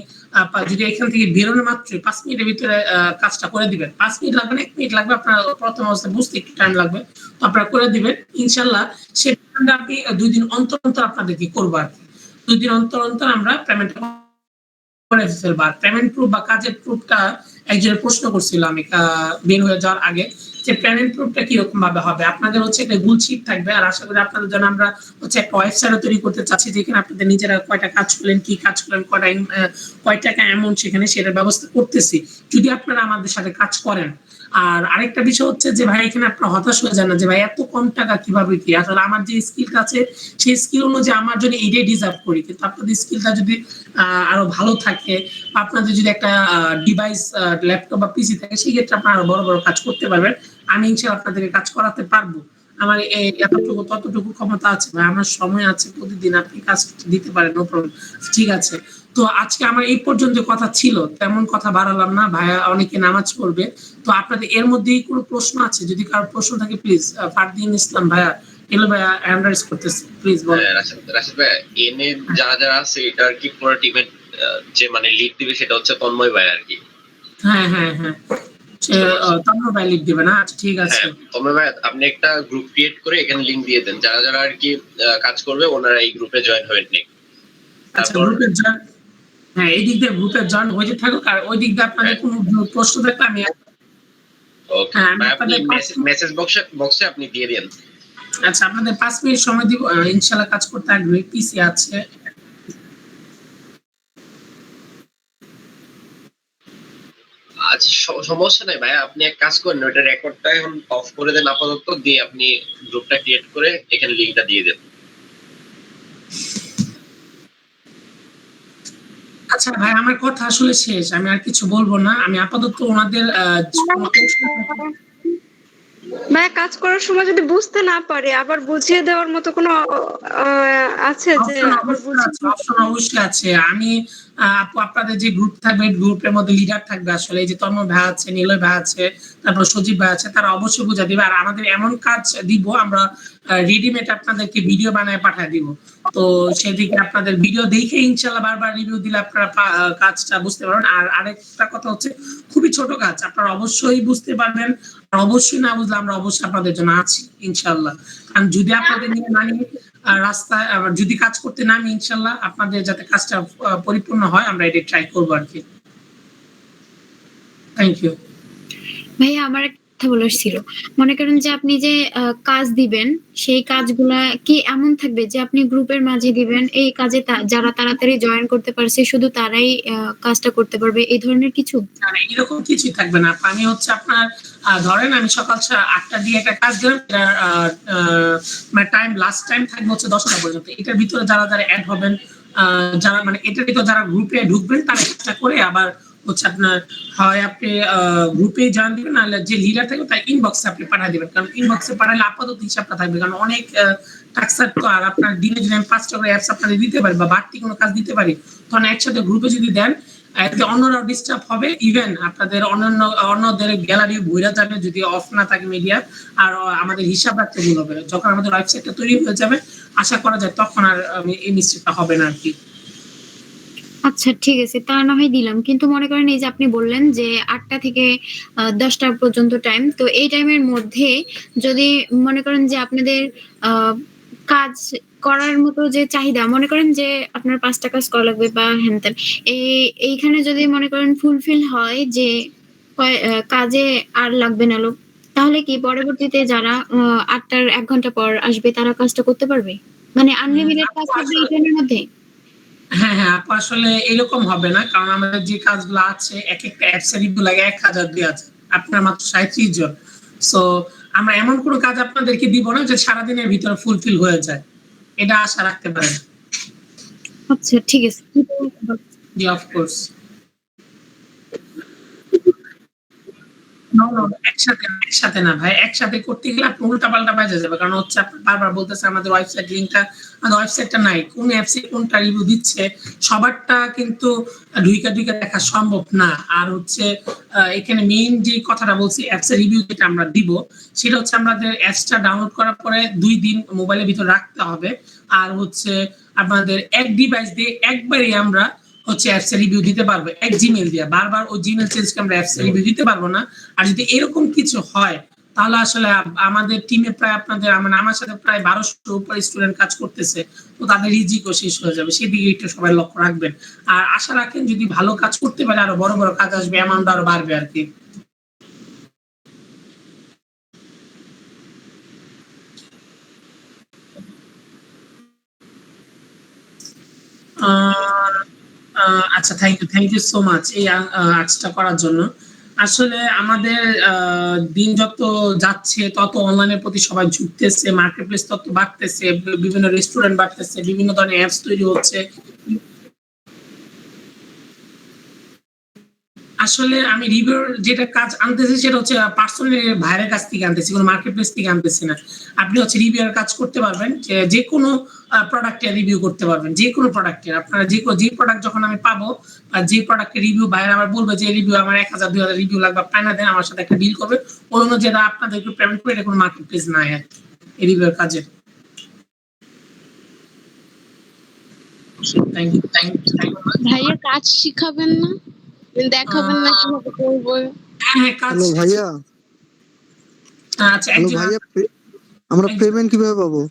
যদি এখান থেকে বেরোনো মাত্র 5 মিনিটের ভিতরে কাজটা করে দিবেন। 5 মিনিট লাগবে না, 1 মিনিট লাগবে, আপনার প্রথম অবস্থায় বুঝতে একটু টাইম লাগবে, তো আপনারা করে দিবেন ইনশাল্লাহ। সেটা আপনি 2 দিন অন্তর অন্তর আপনাদেরকে করবো আর কি, 2 দিন অন্তর অন্তর আমরা পেমেন্ট করে ফেলবো। পেমেন্ট প্রুফ বা কাজের প্রুফটা একজনের প্রশ্ন করছিল আমি বের হয়ে যাওয়ার আগে, যে পেমেন্ট প্রুফটা কিরকম ভাবে হবে। আপনাদের হচ্ছে একটা গুগল শিট থাকবে, আর আশা করি আপনাদের জন্য আমরা হচ্ছে একটা ওয়েবসাইটও তৈরি করতে চাচ্ছি, যেখানে আপনাদের নিজেরা কয়টা কাজ করলেন, কি কাজ করলেন, কয় টাকা অ্যামাউন্ট সেখানে সেটার ব্যবস্থা করতেছি, যদি আপনারা আমাদের সাথে কাজ করেন। আর আরেকটা বিষয় হচ্ছে যে ভাই এখানে আপনারা হতাশ হয়ে যান না যে ভাই এত কম টাকা কিভাবে কি, আসলে আমার যে স্কিলটা আছে সেই স্কিল অনুযায়ী আমার জন্য এইটাই ডিজার্ভ করি, কিন্তু আপনাদের স্কিলটা যদি আরো ভালো থাকে, আপনাদের যদি একটা ডিভাইস ল্যাপটপ বা পিসি থাকে, সেই ক্ষেত্রে আপনারা বড় বড় কাজ করতে পারবেন। আমি ইনশাআল্লাহ আপনাদেরকে কাজ করাতে পারবো, আমার এতটুকু ততটুকু ক্ষমতা আছে ভাই, আমার সময় আছে, প্রতিদিন আপনি কাজ দিতে পারেন, নো প্রবলেম, ঠিক আছে। তো আজকে আমার এই পর্যন্ত কথা ছিল, তেমন কথা বাড়ালাম না, ভাইয়া অনেকে নামাজ পড়বে। তো আপনাদের এর মধ্যেই কোনো প্রশ্ন আছে? যদি কারো প্রশ্ন থাকে প্লিজ। ফারদিন ইসলাম ভাইয়া, এলো ভাইয়া হ্যান্ড রাইজ করতেছে, প্লিজ বলেন। রাশিদ ভাই, এনে যারা যারা আছে এটা আর কি পুরো টিমের যে মানে লিড দিবে সেটা হচ্ছে তন্ময় ভাই আর কি। হ্যাঁ হ্যাঁ হ্যাঁ, তন্ময় ভাই লিড দিবে না? আচ্ছা ঠিক আছে। তন্ময় ভাই আপনি একটা গ্রুপ ক্রিয়েট করে এখানে লিংক দিয়ে দেন, যারা যারা আর কি কাজ করবে ওনারা এই গ্রুপে জয়েন হবেন। আচ্ছা গ্রুপে জয়েন, হ্যাঁ এই দিক দিয়ে গ্রুপে জয়েন হয়ে থাকুক, আর ওই দিক দিয়ে আপনাদের কোনো প্রশ্ন থাকলে আমি ওকে আপনি মেসেজ বক্সে আপনি দিয়ে দেন। আচ্ছা, আপনাদের 5 মিনিট সময় দিব, ইনশাআল্লাহ কাজ করতে আগ্রহী, পিসি আছে। আচ্ছা, সমস্যা নাই ভাই, আপনি এক কাজ করেন, ওইটা রেকর্ডটা এখন অফ করে দেন আপাতত, দিয়ে আপনি গ্রুপটা ক্রিয়েট করে এখানে লিংকটা দিয়ে দেন। আচ্ছা ভাই, আমার কথা আসলে শেষ, আমি আর কিছু বলবো না। আমি আপাতত ওনাদের ভাইয়া কাজ করার সময় যদি বুঝতে না পারে আবার বুঝিয়ে দেওয়ার মতো কোনো আছে যে আবার অপশন অবশ্যই আছে। আমি আপু আপনাদের যে গ্রুপ থাকবে, গ্রুপের মধ্যে লিডার থাকবে আসলে, এই যে তন্ময় ভাই আছে, নিলয় ভাই আছে, তারপর সজীব ভাই আছে, তারা অবশ্যই বুঝা দিবে। আর আমাদের এমন কাজ দিব, আমরা রেডিমেড আপনাদেরকে ভিডিও বানায় পাঠিয়ে দিব। তো সেদিকে আপনাদের ভিডিও দেখে ইনশাআল্লাহ বারবার রিভিউ দিলে আপনারা কাজটা বুঝতে পারবেন। আর আরেকটা কথা হচ্ছে, খুবই ছোট কাজ, আপনারা অবশ্যই বুঝতে পারবেন। আর অবশ্যই না বুঝলে আমরা অবশ্যই আপনাদের জন্য আছি ইনশাআল্লাহ। কারণ যদি আপনাদের নিয়ে মানি রাস্তায় যদি কাজ করতে নামি, ইনশাআল্লাহ আপনাদের যাতে কাজটা পরিপূর্ণ হয়, আমরা এটা ট্রাই করবো আর কি। Thank you. ভাইয়া আমার একটা কথা বলার ছিল, মনে করেন যে আপনি যে কাজ দিবেন সেই কাজগুলা কি এমন থাকবে যে আপনি গ্রুপের মাঝে দিবেন, এই কাজে যারা তাড়াতাড়ি জয়েন করতে পারছে শুধু তারাই কাজটা করতে পারবে, এই ধরনের কিছু? এরকম কিছুই থাকবে না। আমি হচ্ছে আপনার ধরেন আমি সকাল 8টা দিয়ে একটা কাজ দিলাম, মানে টাইম লাস্ট টাইম থাকবে হচ্ছে 10টা পর্যন্ত। এটার ভিতরে যারা যারা অ্যাড হবেন, যারা মানে এটার ভিতরে যারা গ্রুপে ঢুকবেন, তারা একটা করে আবার হচ্ছে আপনার হয় আপনি গ্রুপে জয়েন দিবেন, নাহলে যে লিডার থাকবে তার ইনবক্সে আপনি পাঠিয়ে দিবেন। কারণ ইনবক্সে পাঠালে আপাতত হিসাবটা থাকবে, কারণ অনেক টাস্ক তো, আর আপনার দিনে যদি আমি 5টা করে অ্যাপস আপনাদের দিতে পারি বা বাড়তি কোনো কাজ দিতে পারি, তখন একসাথে গ্রুপে যদি দেন, এতে অন্যরাও ডিস্টার্ব হবে, ইভেন আপনাদের অন্যদের গ্যালারি ভরে যাবে যদি অফ না থাকে মিডিয়া। আর আমাদের হিসাব রাখতে ভুল হবে। যখন আমাদের ওয়েবসাইটটা তৈরি হয়ে যাবে, আশা করা যায় তখন আর এই মিস্টেকটা হবে না আর কি। আচ্ছা ঠিক আছে, তা না হয় দিলাম, কিন্তু মনে করেন এই যে আপনি বললেন যে 8টা থেকে 10টা পর্যন্ত টাইম, তো এই টাইমের মধ্যে যদি মনে করেন যে আপনাদের কাজ করার মতো যে চাহিদা, মনে করেন যে আপনার 5টা কাজ করা লাগবে বা হ্যান-ত্যান, এইখানে যদি মনে করেন ফুলফিল হয় যে কাজে আর লাগবে না লোক, তাহলে কি পরবর্তীতে যারা 8টার 1 ঘন্টা পর আসবে তারা কাজটা করতে পারবে? মানে আনলিমিটেড কাজ থাকবে এই টাইমের মধ্যে? হ্যাঁ হ্যাঁ আপু, আসলে এরকম হবে না, কারণ আমাদের যে কাজগুলো আছে এক একটা অ্যাপস এর রিভিউ লাগে 1000 আছে, আপনার মাত্র 37 জন। সো আমরা এমন কোনো কাজ আপনাদেরকে দিব না যে সারাদিনের ভিতরে ফুলফিল হয়ে যায়, এটা আশা রাখতে পারেন। আচ্ছা ঠিক আছে। জি অফ কোর্স। একসাথে না ভাই, একসাথে করতে গেলে আপনি উল্টা পাল্টা বাজে যাবে। কারণ হচ্ছে আপনি বারবার বলতেছে আমাদের ওয়েবসাইট লিংকটা, আমাদের ওয়েবসাইটটা নাই, কোন অ্যাপসে কোনটা রিভিউ দিচ্ছে সবারটা কিন্তু ঢুইকা দেখা সম্ভব না। আর হচ্ছে এখানে মেইন যে কথাটা বলছি, অ্যাপসের রিভিউ যেটা আমরা দিব, সেটা হচ্ছে আমাদের অ্যাপসটা ডাউনলোড করার পরে 2 দিন মোবাইলের ভিতর রাখতে হবে। আর হচ্ছে আপনাদের এক ডিভাইস দিয়ে একবারই আমরা হচ্ছে অ্যাপস এর রিভিউ দিতে পারবো, এক জিমেইল দিয়ে। বারবার ওই জিমেইল চেঞ্জ করে আমরা অ্যাপস এর রিভিউ দিতে পারবো না। আর যদি এরকম কিছু হয়, তাহলে আসলে আমাদের টিমে প্রায় আপনাদের মানে আমার সাথে প্রায় 1200 উপর স্টুডেন্ট কাজ করতেছে, তো তাদের রিজিকও শেষ হয়ে যাবে। সেদিকে একটু সবাই লক্ষ্য রাখবেন। আর আশা রাখেন যদি ভালো কাজ করতে পারে, আরো বড় বড় কাজ আসবে, অ্যামাউন্ট আরো বাড়বে আর কি। আচ্ছা, থ্যাংক ইউ সো মাচ এই আজটা করার জন্য। আসলে আমাদের দিন যত যাচ্ছে তত অনলাইনের প্রতি সবাই ঝুঁকতেছে, মার্কেট প্লেস তত বাড়তেছে, বিভিন্ন রেস্টুরেন্ট বাড়তেছে, বিভিন্ন ধরনের অ্যাপস তৈরি হচ্ছে। আসলে আমি রিভিউর যেটা কাজ আনতেছি সেটা হচ্ছে পার্সোনালি ভাইয়ের কাছ থেকে আনতেছি, কোনো মার্কেট প্লেস থেকে আনতেছি না। আপনি হচ্ছে রিভিউর কাজ করতে পারবেন, যে কোনো প্রোডাক্টের রিভিউ করতে পারবেন, যে কোনো প্রোডাক্টের। আপনারা যে প্রোডাক্ট যখন আমি পাবো, যে প্রোডাক্টের রিভিউ বাইরে আমার বলবে যে রিভিউ আমার 1000 2000 রিভিউ লাগবে, আপনারা দেন, আমার সাথে একটা ডিল করবে, ওই অনুযায়ী আপনাদের একটু পেমেন্ট করে, এটা কোনো মার্কেট প্লেস নাই আর এই রিভিউর কাজের। Thank you. ভাইয়া কাজ শিখাবেন না, দেখাবেন না কিভাবে করবো? হ্যাঁ কাজ। হ্যালো ভাইয়া। আচ্ছা হ্যালো ভাইয়া, আমরা পেমেন্ট কিভাবে পাবো?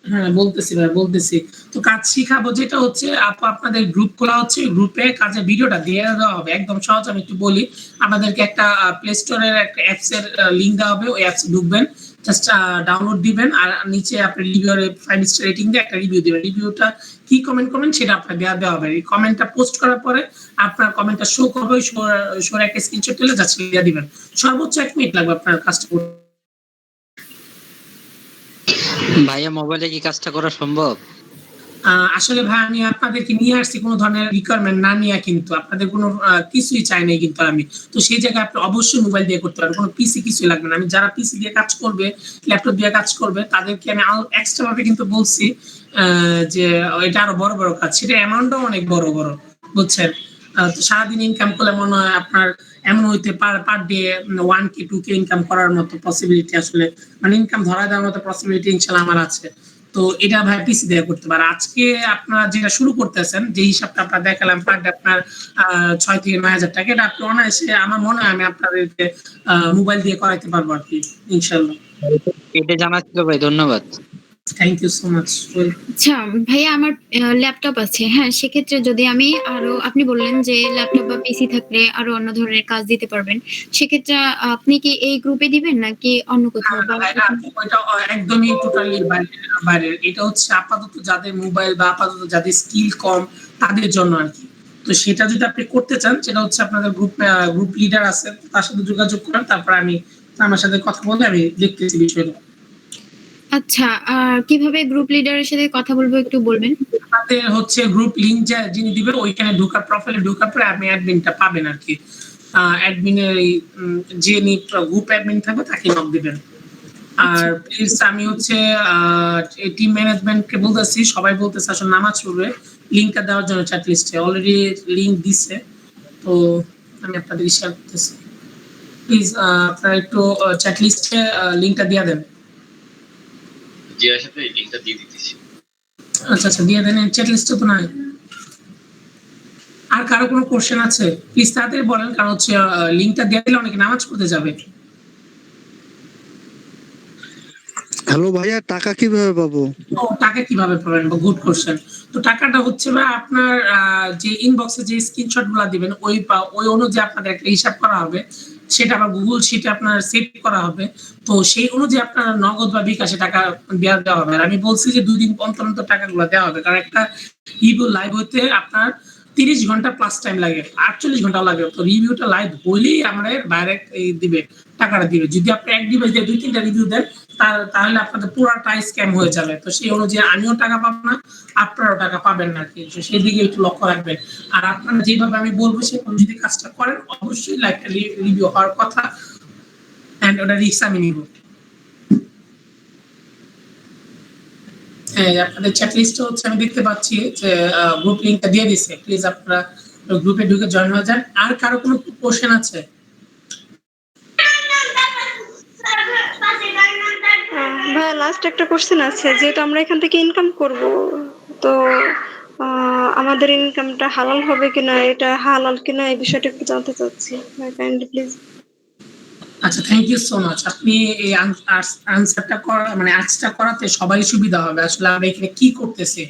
হ্যাঁ বলতেছি। তো কাজ শিখাবো যেটা হচ্ছে আপু, আপনাদের গ্রুপ খোলা হচ্ছে, গ্রুপে কাজের ভিডিওটা দিয়ে দেওয়া হবে, একদম সহজ। আমি একটু বলি, আপনাদেরকে একটা প্লে স্টোরের একটা অ্যাপস এর লিংক দেওয়া হবে, ওই অ্যাপস ঢুকবেন, জাস্ট ডাউনলোড দিবেন আর নিচে আপনি রিভিউর 5 স্টার রেটিং দিয়ে একটা রিভিউ দিবেন। রিভিউটা কি কমেন্ট করবেন সেটা আপনার দেওয়া হবে। এই কমেন্টটা পোস্ট করার পরে আপনার কমেন্টটা শো করবে, শোর একটা স্ক্রিনশট তুলে জাস্ট দিয়ে দিবেন। সর্বোচ্চ 1 মিনিট লাগবে আপনার কাজটা করতে। ভাইয়া মোবাইলে কি কাজটা করা সম্ভব? আসলে ভাই আমি আপনাদেরকে নিয়ে আসছি কোনো ধরনের রিকোয়ারমেন্ট না নিয়ে, কিন্তু আপনাদের কোনো কিছুই চাই নাই কিন্তু আমি। তো সেই জায়গায় আপনি অবশ্যই মোবাইল দিয়ে করতে পারবেন, কোনো পিসি কিছুই লাগবে না। আমি যারা পিসি দিয়ে কাজ করবে, ল্যাপটপ দিয়ে কাজ করবে তাদেরকে আমি এক্সট্রা ভাবে কিন্তু বলছি যে এটা আরো বড় বড় কাজ, সেটা অ্যামাউন্টও অনেক বড় বড়, বুঝছেন? তো সারাদিন ইনকাম করলে মনে হয় আপনার এমন হইতে per day 1K 2K income করার মতো পসিবিলিটি, আসলে মানে ইনকাম ধরা দেওয়ার মতো পসিবিলিটি ইনশাল্লাহ আমার আছে। তো এটা ভাই পিসি দিয়ে করতে পারে। আজকে আপনারা যেটা শুরু করতেছেন, যে হিসাবটা আপনার দেখালাম পার ডে আপনার 6 থেকে 9,000 টাকা, এটা আপনি অনায়াসে আমার মনে হয় আমি আপনাদেরকে মোবাইল দিয়ে করাইতে পারবো আর কি ইনশাল্লাহ। এটা জানা ছিল ভাই, ধন্যবাদ। Thank you so much. আচ্ছা ভাইয়া, আমার ল্যাপটপ আছে, হ্যাঁ, সেক্ষেত্রে যদি আমি আরো, আপনি বললেন যে ল্যাপটপ বা পিসি থাকলে আরো অন্য ধরনের কাজ দিতে পারবেন, সেক্ষেত্রে আপনি কি এই গ্রুপে দিবেন নাকি অন্য কোথাও? ওইটা একদমই টোটালি বাইরে। এটা হচ্ছে আপাতত যাদের মোবাইল বা আপাতত যাদের স্কিল কম তাদের জন্য আর কি। তো সেটা যদি আপনি করতে চান, সেটা হচ্ছে আপনাদের গ্রুপ লিডার আছে, তার সাথে যোগাযোগ করেন, তারপর আমার সাথে কথা বলে আমি দেখতেছি বিষয়টা। আচ্ছা, আর কিভাবে গ্রুপ লিডারের সাথে কথা বলবো একটু বলবেন? আপনাদের হচ্ছে গ্রুপ লিংক যিনি দিবেন ওইখানে ঢোকার, প্রোফাইলে ঢোকার পরে আপনি অ্যাডমিনটা পাবেন আর কি। অ্যাডমিনের যে গ্রুপ অ্যাডমিন থাকবে তাকে নক দিবেন। আর প্লিজ আমি হচ্ছে টিম ম্যানেজমেন্টকে বলতেছি, সবাই বলতেছে আসলে নামাজ পড়বে লিংকটা দেওয়ার জন্য চ্যাট লিস্টে অলরেডি লিংক দিছে, তো আমি আপনাদের শেয়ার করতেছি। প্লিজ আপনারা একটু চ্যাট লিস্টে লিংকটা দিয়ে দেন। জি আসলে এই লিংকটা দিয়ে দিতেছি। আচ্ছা দিয়ে দেন, চ্যাট লিস্টে তো নাই। আর কারো কোনো কোশ্চেন আছে প্লিজ তাড়াতাড়ি বলেন, কারণ হচ্ছে লিংকটা দিয়ে দিলে অনেকে নামাজ পড়তে যাবে। হ্যালো ভাইয়া, টাকা কিভাবে পাবো? টাকা কিভাবে পাবেন? Good question. তো টাকাটা হচ্ছে ভাই আপনার যে ইনবক্সে যে স্ক্রিনশট গুলা দিবেন ওই অনুযায়ী আপনাদের একটা হিসাব করা হবে, সেটা আবার গুগল শিটে আপনার সেভ করা হবে। তো সেই অনুযায়ী আপনার নগদ বা বিকাশে টাকা দেওয়া হবে। আর আমি বলছি যে 2 দিন অন্তর টাকাগুলো দেওয়া হবে, কারণ একটা রিভিউ লাইভ হতে আপনার 30 ঘন্টা প্লাস টাইম লাগে, 48 ঘন্টাও লাগে। তো রিভিউটা লাইভ হইলেই আমরা ডাইরেক্ট দিবে, টাকাটা দিবে। যদি আপনি এক ডিভাইস দিয়ে 2-3টা রিভিউ দেন তাহলে আপনাদের পুরোটাই স্ক্যাম হয়ে যাবে। তো সেই অনুযায়ী আমিও টাকা পাবো না, আপনারাও টাকা পাবেন না, কিন্তু সেই দিকে একটু লক্ষ্য রাখবেন। আর আপনারা যেভাবে আমি বলবো সেভাবে যদি কাজটা করেন, অবশ্যই লাইভটা রিভিউ হওয়ার কথা, এন্ড ওটা রিস্ক আমি নিব। হ্যাঁ, আপনাদের চ্যাট লিস্টে হচ্ছে আমি দেখতে পাচ্ছি যে গ্রুপ লিংকটা দিয়ে দিছে, প্লিজ আপনারা গ্রুপে ঢুকে জয়েন হয়ে যান। আর কারো কোনো কোশ্চেন আছে? ভাই লাস্ট একটা কোশ্চেন আছে, যেহেতু আমরা এখান থেকে ইনকাম করব, তো আমাদের ইনকামটা হালাল হবে কিনা, এটা হালাল কিনা এই বিষয়টা একটু জানতে চাচ্ছি ভাই, কাইন্ডলি প্লিজ। আচ্ছা, থ্যাংক ইউ সো মাচ। আপনি এই আনসারটা আজটা করাতে সবাই সুবিধা হবে। আসলে আমরা এখানে কি করতেছি,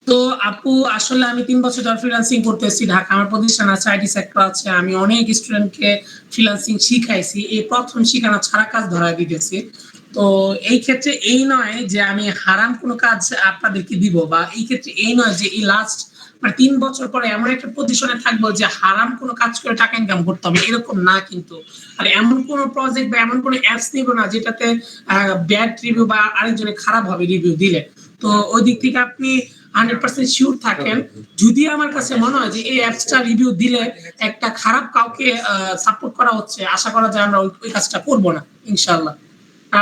তো আপু আসলে আমি 3 বছর ধরে ফ্রিল্যান্সিং করতেছি। ঢাকা আমার প্রতিষ্ঠান আছে, আইটি সেক্টর আছে। আমি অনেক স্টুডেন্টকে ফ্রিল্যান্সিং শিখাইছি, এই প্রথম শিখানো ছাড়া কাজ ধরা দিতেছি। তো এই ক্ষেত্রে এই নয় যে আমি হারাম কোনো কাজ আপনাদেরকে দিব, বা এই ক্ষেত্রে এই নয় যে এই লাস্ট 3 বছর পরে এমন একটা পজিশনে থাকবো যে হারাম কোনো কাজ করে টাকা ইনকাম করতে হবে, এরকম না কিন্তু। আর এমন কোনো প্রজেক্ট বা এমন কোনো অ্যাপস নিব না যেটাতে ব্যাড রিভিউ বা আরেকজনের খারাপ হবে রিভিউ দিলে। তো ওই দিক থেকে আপনি 100% শিওর থাকেন। যদি আমার কাছে মনে হয় যে এই অ্যাপসটা রিভিউ দিলে একটা খারাপ কাউকে সাপোর্ট করা হচ্ছে, আশা করা যায় আমরা ওই কাজটা করব না ইনশাআল্লাহ।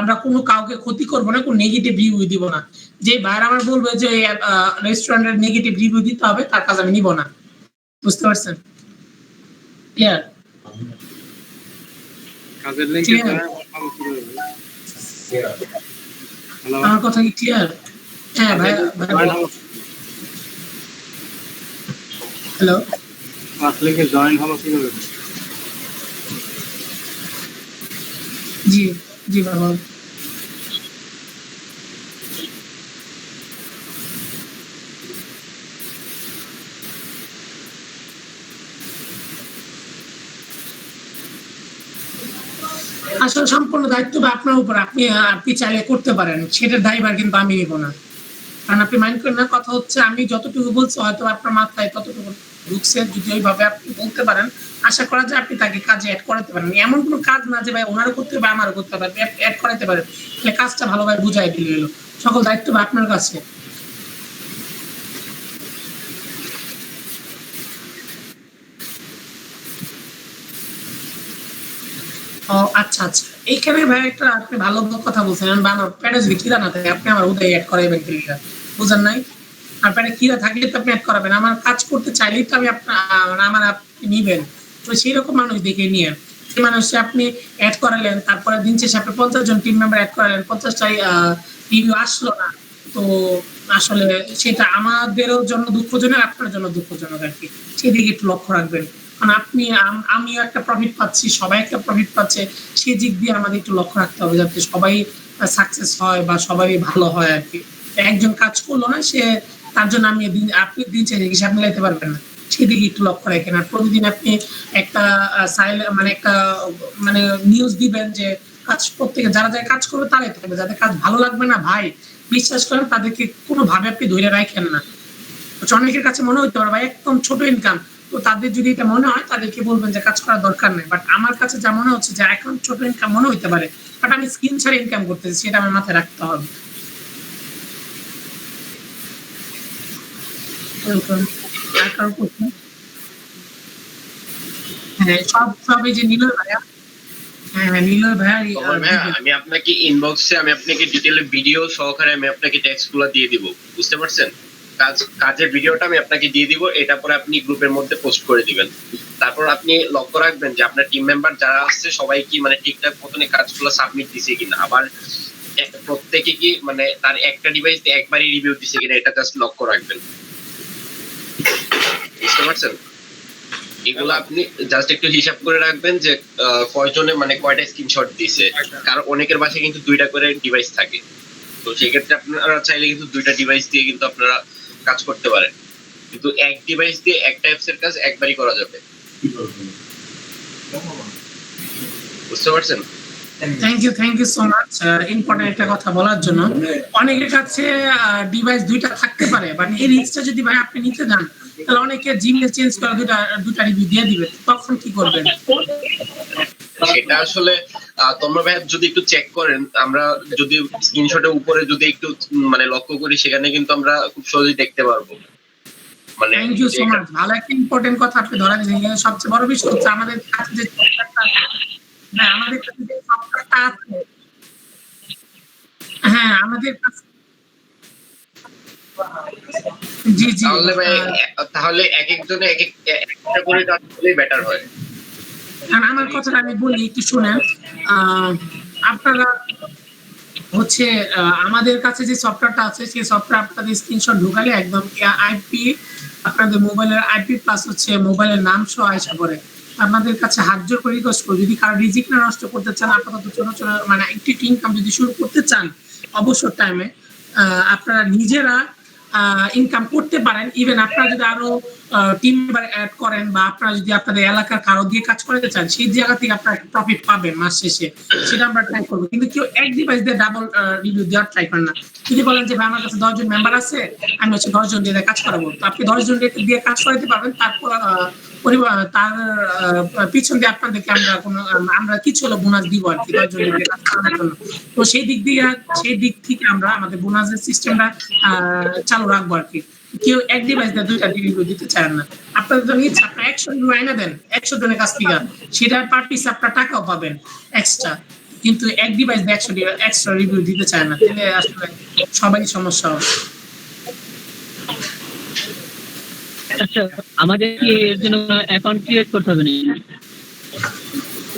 আমরা কোনো কাউকে ক্ষতি করব না, কোনো নেগেটিভ রিভিউ দিব না। যে ভাইরা আমার বলবে যে রেস্টুরেন্টের নেগেটিভ রিভিউ দিতে হবে, তার কাজ আমি নিব না। বুঝতে পারছেন? ক্লিয়ার? কাজের লিংক আমার কথা কি ক্লিয়ার? হ্যাঁ ভাই, হ্যালো, আসলে কি জয়েন হলো কিভাবে? জি জি বাবা। আসলে সম্পূর্ণ দায়িত্ব বা আপনার উপর, আপনি চাইলে করতে পারেন, সেটার দায়ভার কিন্তু আমি নিব না। কারণ আপনি মাইন্ড করেন না, কথা হচ্ছে আমি যতটুকু বলছি হয়তো আপনার মাথায় ততটুকু ঢুকছে, যদি ওইভাবে আপনি বলতে পারেন আশা করা যায় আপনি তাকে কাজে অ্যাড করাতে পারেন। এমন কোনো কাজ না যে ভাই ওনারও করতে হবে আমারও করতে হবে, অ্যাড করাতে পারেন, তাহলে কাজটা ভালোভাবে বুঝাই দিলে এলো। সকল দায়িত্ব বা আপনার কাছে। ও আচ্ছা আচ্ছা, এইখানে ভাই একটা আপনি ভালো কথা বলছেন, আমার পেটে যদি খিদা না থাকে আপনি আমার উদয় অ্যাড করাইবেন কিনা, বুঝেন নাই? আর পেটে খিদা থাকলে তো আপনি অ্যাড করাবেন, আমার কাজ করতে চাইলেই তো আমি আমার আপনি নিবেন, তো সেই রকম মানুষ দেখে নিয়ে সেই মানুষকে আপনি অ্যাড করালেন, তারপরে দিন শেষে আপনি 50 জন টিম মেম্বার অ্যাড করালেন, 50টাই রিভিউ আসলো না, তো আসলে সেটা আমাদেরও জন্য দুঃখজনক, আপনার জন্য দুঃখজনক আর কি, সেদিকে একটু লক্ষ্য রাখবেন। কারণ আপনি আমিও একটা প্রফিট পাচ্ছি, সবাই একটা প্রফিট পাচ্ছে, সেই দিক দিয়ে আমাদের একটু লক্ষ্য রাখতে হবে যাতে সবাই সাকসেস হয় বা সবাই ভালো হয় আর কি। একজন কাজ করলো না, সে তার জন্য আপনি দিন শেষে হিসাব মিলাইতে পারবেন না, সেদিকে একটু লক্ষ্য রাখেন। আর প্রতিদিন আপনি একটা মানে নিউজ দিবেন যে কাজ প্রত্যেকে যারা যারা কাজ করবে তারাই থাকবে, যাদের কাজ ভালো লাগবে না ভাই বিশ্বাস করেন তাদেরকে কোনোভাবে আপনি ধরে রাখেন না। অনেকের কাছে মনে হতে পারে ভাই একদম ছোট ইনকাম, তো তাদের যদি এটা মনে হয় তাদেরকে বলবেন যে কাজ করার দরকার নেই। বাট আমার কাছে যা মনে হচ্ছে যে এখন ছোট ইনকাম মনে হতে পারে, বাট আমি স্কিল ছাড়া ইনকাম করতেছি, সেটা আমার মাথায় রাখতে হবে। হ্যাঁ সব এই যে নিলয় ভাইয়া, হ্যাঁ নিলয় ভাইয়া, আমি আপনাকে ইনবক্সে আমি আপনাকে ডিটেইলে ভিডিও সহকারে আমি আপনাকে টেক্সটগুলো দিয়ে দিব, বুঝতে পারছেন? কাজের ভিডিওটা আমি আপনাকে দিয়ে দিব, এটা পরে আপনি গ্রুপের মধ্যে পোস্ট করে দিবেন। তারপর আপনি লক্ষ্য রাখবেন যে আপনার টিম মেম্বার যারা আছে সবাই কি মানে ঠিকঠাক মতন কাজগুলো সাবমিট দিছে কিনা, আবার প্রত্যেকে কি মানে তার একটা ডিভাইস দিয়ে একবারই রিভিউ দিছে কিনা, এটা জাস্ট লক্ষ্য রাখবেন, বুঝতে পারছেন? এগুলো আপনি জাস্ট একটু হিসাব করে রাখবেন যে কয়জনে মানে কয়টা স্ক্রিনশট দিছে, কারণ অনেকের বাসায় কিন্তু 2টা করে ডিভাইস থাকে, তো সেক্ষেত্রে আপনারা চাইলে কিন্তু 2টা ডিভাইস দিয়ে কিন্তু আপনারা কাজ করতে পারেন, কিন্তু এক ডিভাইস দিয়ে একটা অ্যাপস এর কাজ একবারই করা যাবে, বুঝতে পারছেন? Thank you so much important একটা কথা বলার জন্য। অনেকের কাছে ডিভাইস 2টা থাকতে পারে, বাট এই রিস্কটা যদি ভাই আপনি নিতে যান তাহলে অনেকে জিমেল চেঞ্জ করে 2টা রিভিউ দিয়ে দিবে, তখন কি করবেন? সেটা আসলে তোমরা ভাই যদি একটু চেক করেন, আমরা যদি স্ক্রিনশটের উপরে যদি একটু মানে লক্ষ্য করি, সেখানে কিন্তু আমরা খুব সহজেই দেখতে পারবো। মানে থ্যাংক ইউ সো মাচ, ভালো একটা ইম্পর্টেন্ট কথা আপনি ধরা দিয়েছেন। সবচেয়ে বড় বিষয় হচ্ছে আমাদের কাছে যে সফটওয়্যারটা আছে, হ্যাঁ আমাদের কাছে, জি জি, তাহলে এক একজনে একটা করে কাজ করলেই বেটার হয়। কারণ আমার কথাটা আমি বলি একটু শুনেন, আপনারা হচ্ছে আমাদের কাছে যে সফটওয়্যারটা আছে সেই সফটওয়্যার আপনাদের স্ক্রিনশট ঢুকালে একদম আইপি, আপনাদের মোবাইলের আইপি প্লাস হচ্ছে মোবাইলের নাম সহ আসা পড়ে। আপনাদের কাছে হাত জোর করে রিকোয়েস্ট করি, যদি কারো রিজিক না নষ্ট করতে চান, আপাতত ছোট ছোট মানে একটু ইনকাম যদি শুরু করতে চান অবসর টাইমে, আপনারা নিজেরা ইনকাম করতে পারেন। ইভেন আপনারা যদি আরো টিম মেম্বার অ্যাড করেন বা আপনারা যদি আপনাদের এলাকার কারো দিয়ে কাজ করতে চান, সেই জায়গা থেকে আপনারা প্রফিট পাবেন মাস শেষে, সেটা আমরা ট্রাই করবো। কিন্তু কেউ এক ডিভাইস দিয়ে ডাবল রিভিউ দেওয়ার ট্রাই করেন না। যদি বলেন যে ভাই আমার কাছে 10 জন মেম্বার আছে, আমি হচ্ছে 10 জন দিয়ে কাজ করাবো, তো আপনি 10 জন দিয়ে কাজ করাতে পারবেন, তারপর তার পিছন দিয়ে আপনাদেরকে আমরা কিছু হলো বোনাস দিব আর কি 10 জন দিয়ে কাজ করানোর জন্য। তো সেই দিক থেকে আমরা আমাদের বোনাসের সিস্টেমটা চালু রাখবো আর কি। কেউ এক ডিভাইস দিয়ে 2টা রিভিউ দিতে চান না, আপনাদের জন্য ইচ্ছা আপনারা 100 রিভিউ আইনা দেন 100 জনের কাছ থেকে, সেটা পার পিস আপনার টাকাও পাবেন এক্সট্রা, কিন্তু এক ডিভাইস দিয়ে 100 এক্সট্রা রিভিউ দিতে চায় না, তাহলে আসলে সবাই সমস্যা হবে। আচ্ছা, আমাদের কি এর জন্য অ্যাকাউন্ট ক্রিয়েট করতে হবে নাকি?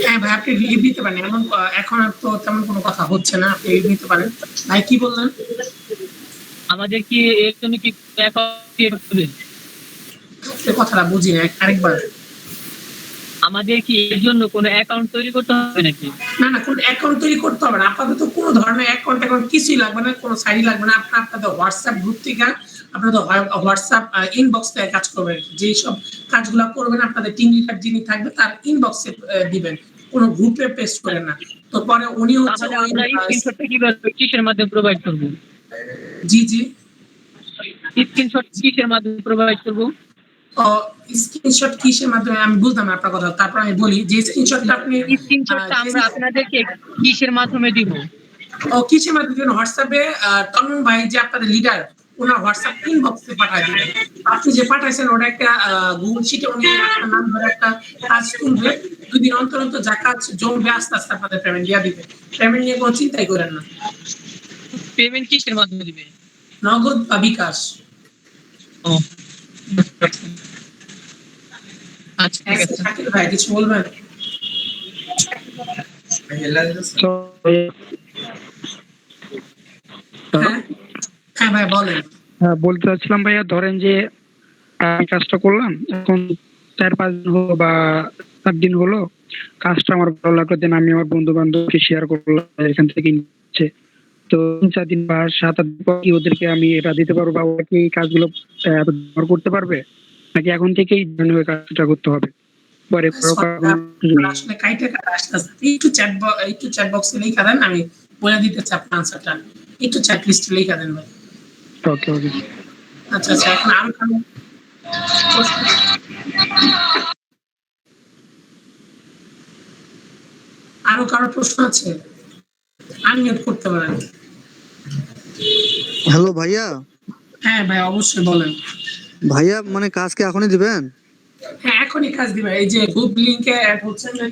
হ্যাঁ ভাই, আপনি রিভিউ দিতে পারেন, এমন এখন তো তেমন কোনো কথা হচ্ছে না, আপনি রিভিউ দিতে পারেন। ভাই কি বললেন? আমাদের কি এর জন্য কি অ্যাকাউন্ট ক্রিয়েট করতে হবে? এই কথাটা বুঝি না, আরেকবার। আমাদের কি এর জন্য কোনো অ্যাকাউন্ট তৈরি করতে হবে নাকি? না না, কোনো অ্যাকাউন্ট তৈরি করতে হবে না, আপাতত কোনো ধরনের অ্যাকাউন্ট কিছুই লাগবে না, কোনো সাইডই লাগবে না। আপনাদের হোয়াটসঅ্যাপ গ্রুপ থেকে আপনাদের হোয়াটসঅ্যাপ ইনবক্স থেকে কাজ করবেন, যেই সব কাজগুলো করবেন আপনাদের টিম লিডার যিনি থাকবে তার ইনবক্সে দিবেন, কোনো গ্রুপে পেস্ট করেন না। তো পরে উনি হচ্ছে তাহলে ওই আমরা স্ক্রিনশটটা কিভাবে কিসের মাধ্যমে প্রোভাইড করব? জি, জি। স্ক্রিনশট কিসের মাধ্যমে প্রোভাইড করব? স্ক্রিনশট কিসের মাধ্যমে আমি বুঝলাম না আপনার কথা। তারপর আমি বলি যে স্ক্রিনশটটা আপনি স্ক্রিনশটটা আমরা আপনাদেরকে কিসের মাধ্যমে দিব? কিসের মাধ্যমে দিবেন? হোয়াটসঅ্যাপে তন্ময় ভাই যে আপনাদের লিডার ওনার হোয়াটসঅ্যাপ ইনবক্সে পাঠিয়ে দিবেন। আপনি যে পাঠাইছেন ওটা একটা গুগল শিটে উনি আপনার নাম ধরে একটা কাজ তুলবে। 2 দিন অন্তর অন্তর যা কাজ জমবে আস্তে আস্তে আপনাদের পেমেন্ট দিয়ে দিবে। পেমেন্ট নিয়ে কোনো চিন্তাই করেন না। পেমেন্ট কিসের মাধ্যমে দিবে? নগদ বা বিকাশ। ও আচ্ছা ঠিক আছে। শাকিল ভাই কিছু বলবেন? হ্যাঁ হ্যাঁ ভাই বলেন। হ্যাঁ, বলতে চাচ্ছিলাম ভাইয়া, ধরেন যে আমি কাজটা করলাম, এখন 4-5 দিন হলো বা 7 দিন হলো, কাজটা আমার ভালো লাগলো, দেন আমি আমার বন্ধু বান্ধবকে শেয়ার করলাম, এখান থেকে নিচ্ছে। তো 3-4 দিন বা 7-8 দিন পর কি ওদেরকে আমি এটা দিতে পারবো, বা ওরা কি এই কাজগুলো ব্যবহার করতে পারবে, নাকি এখন থেকেই কাজটা করতে হবে? পরে আসলে কাইটে আসতেছে একটু চ্যাট বক্সে লিখে দেন, আমি বলে দিতে চাই আপনার আনসারটা। একটু চ্যাট লিস্টে লিখে দেন ভাই। ওকে ওকে। আচ্ছা আচ্ছা, এখন আরো কারো প্রশ্ন আছে? আনমিউট করতে পারেন। হ্যালো ভাইয়া। হ্যাঁ ভাই অবশ্যই বলেন। ভাইয়া মানে কাজ কি এখনই দিবেন? হ্যাঁ এখনই কাজ দিবে, এই যে গ্রুপ লিংকে অ্যাড হচ্ছে না।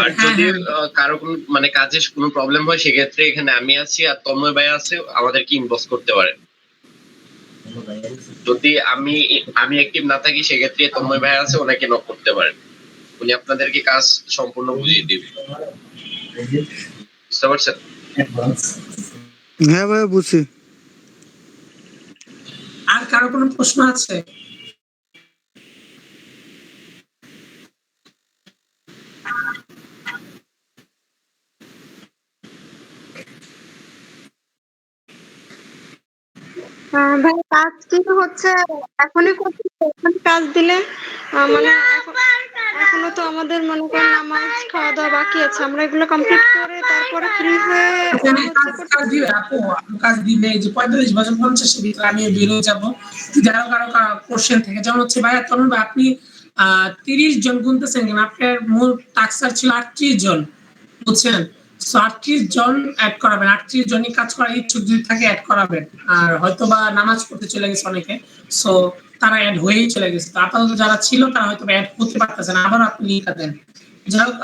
আর যদি কারো কোনো মানে কাজে কোনো প্রবলেম হয় সেক্ষেত্রে এখানে আমি আছি আর তন্ময় ভাই আছে, আমাদেরকে ইনবক্স করতে পারেন। যদি আমি অ্যাক্টিভ না থাকি সেক্ষেত্রে তন্ময় ভাই আছে, ওনাকে নক করতে পারেন, উনি আপনাদেরকে কাজ সম্পূর্ণ বুঝিয়ে দিবে। বুঝতে পারছেন? হ্যাঁ ভাইয়া বুঝছি। আর কারো কোনো প্রশ্ন আছে? ভাই কাজ কিন্তু হচ্ছে এখনই করতে, এখনই কাজ দিলে মানে এখনো তো আমাদের মনে করেন নামাজ খাওয়া দাওয়া বাকি আছে, আমরা এগুলো কমপ্লিট করে তারপরে ফ্রি হয়ে কাজ দিবে আপু, কাজ দিবে যে 45 বছর 50 এর ভিতরে আমি বেরিয়ে যাবো। যারা কারো কোশ্চেন থেকে, যেমন হচ্ছে ভাইয়া তরুণ ভাই আপনি 30 জন গুনতেছেন কেন? আপনার মূল টাস্কার ছিল 38 জন, বুঝছেন? 38 জন অ্যাড করাবেন, 38 জনই কাজ করার ইচ্ছুক যদি থাকে অ্যাড করাবেন। আর হয়তো বা নামাজ পড়তে চলে গেছে অনেকে, সো তারা অ্যাড হয়েই চলে গেছে। তো আপাতত যারা ছিল তারা হয়তো অ্যাড করতে পারতেছে না, আবার আপনি লিখা দেন। যাই হোক,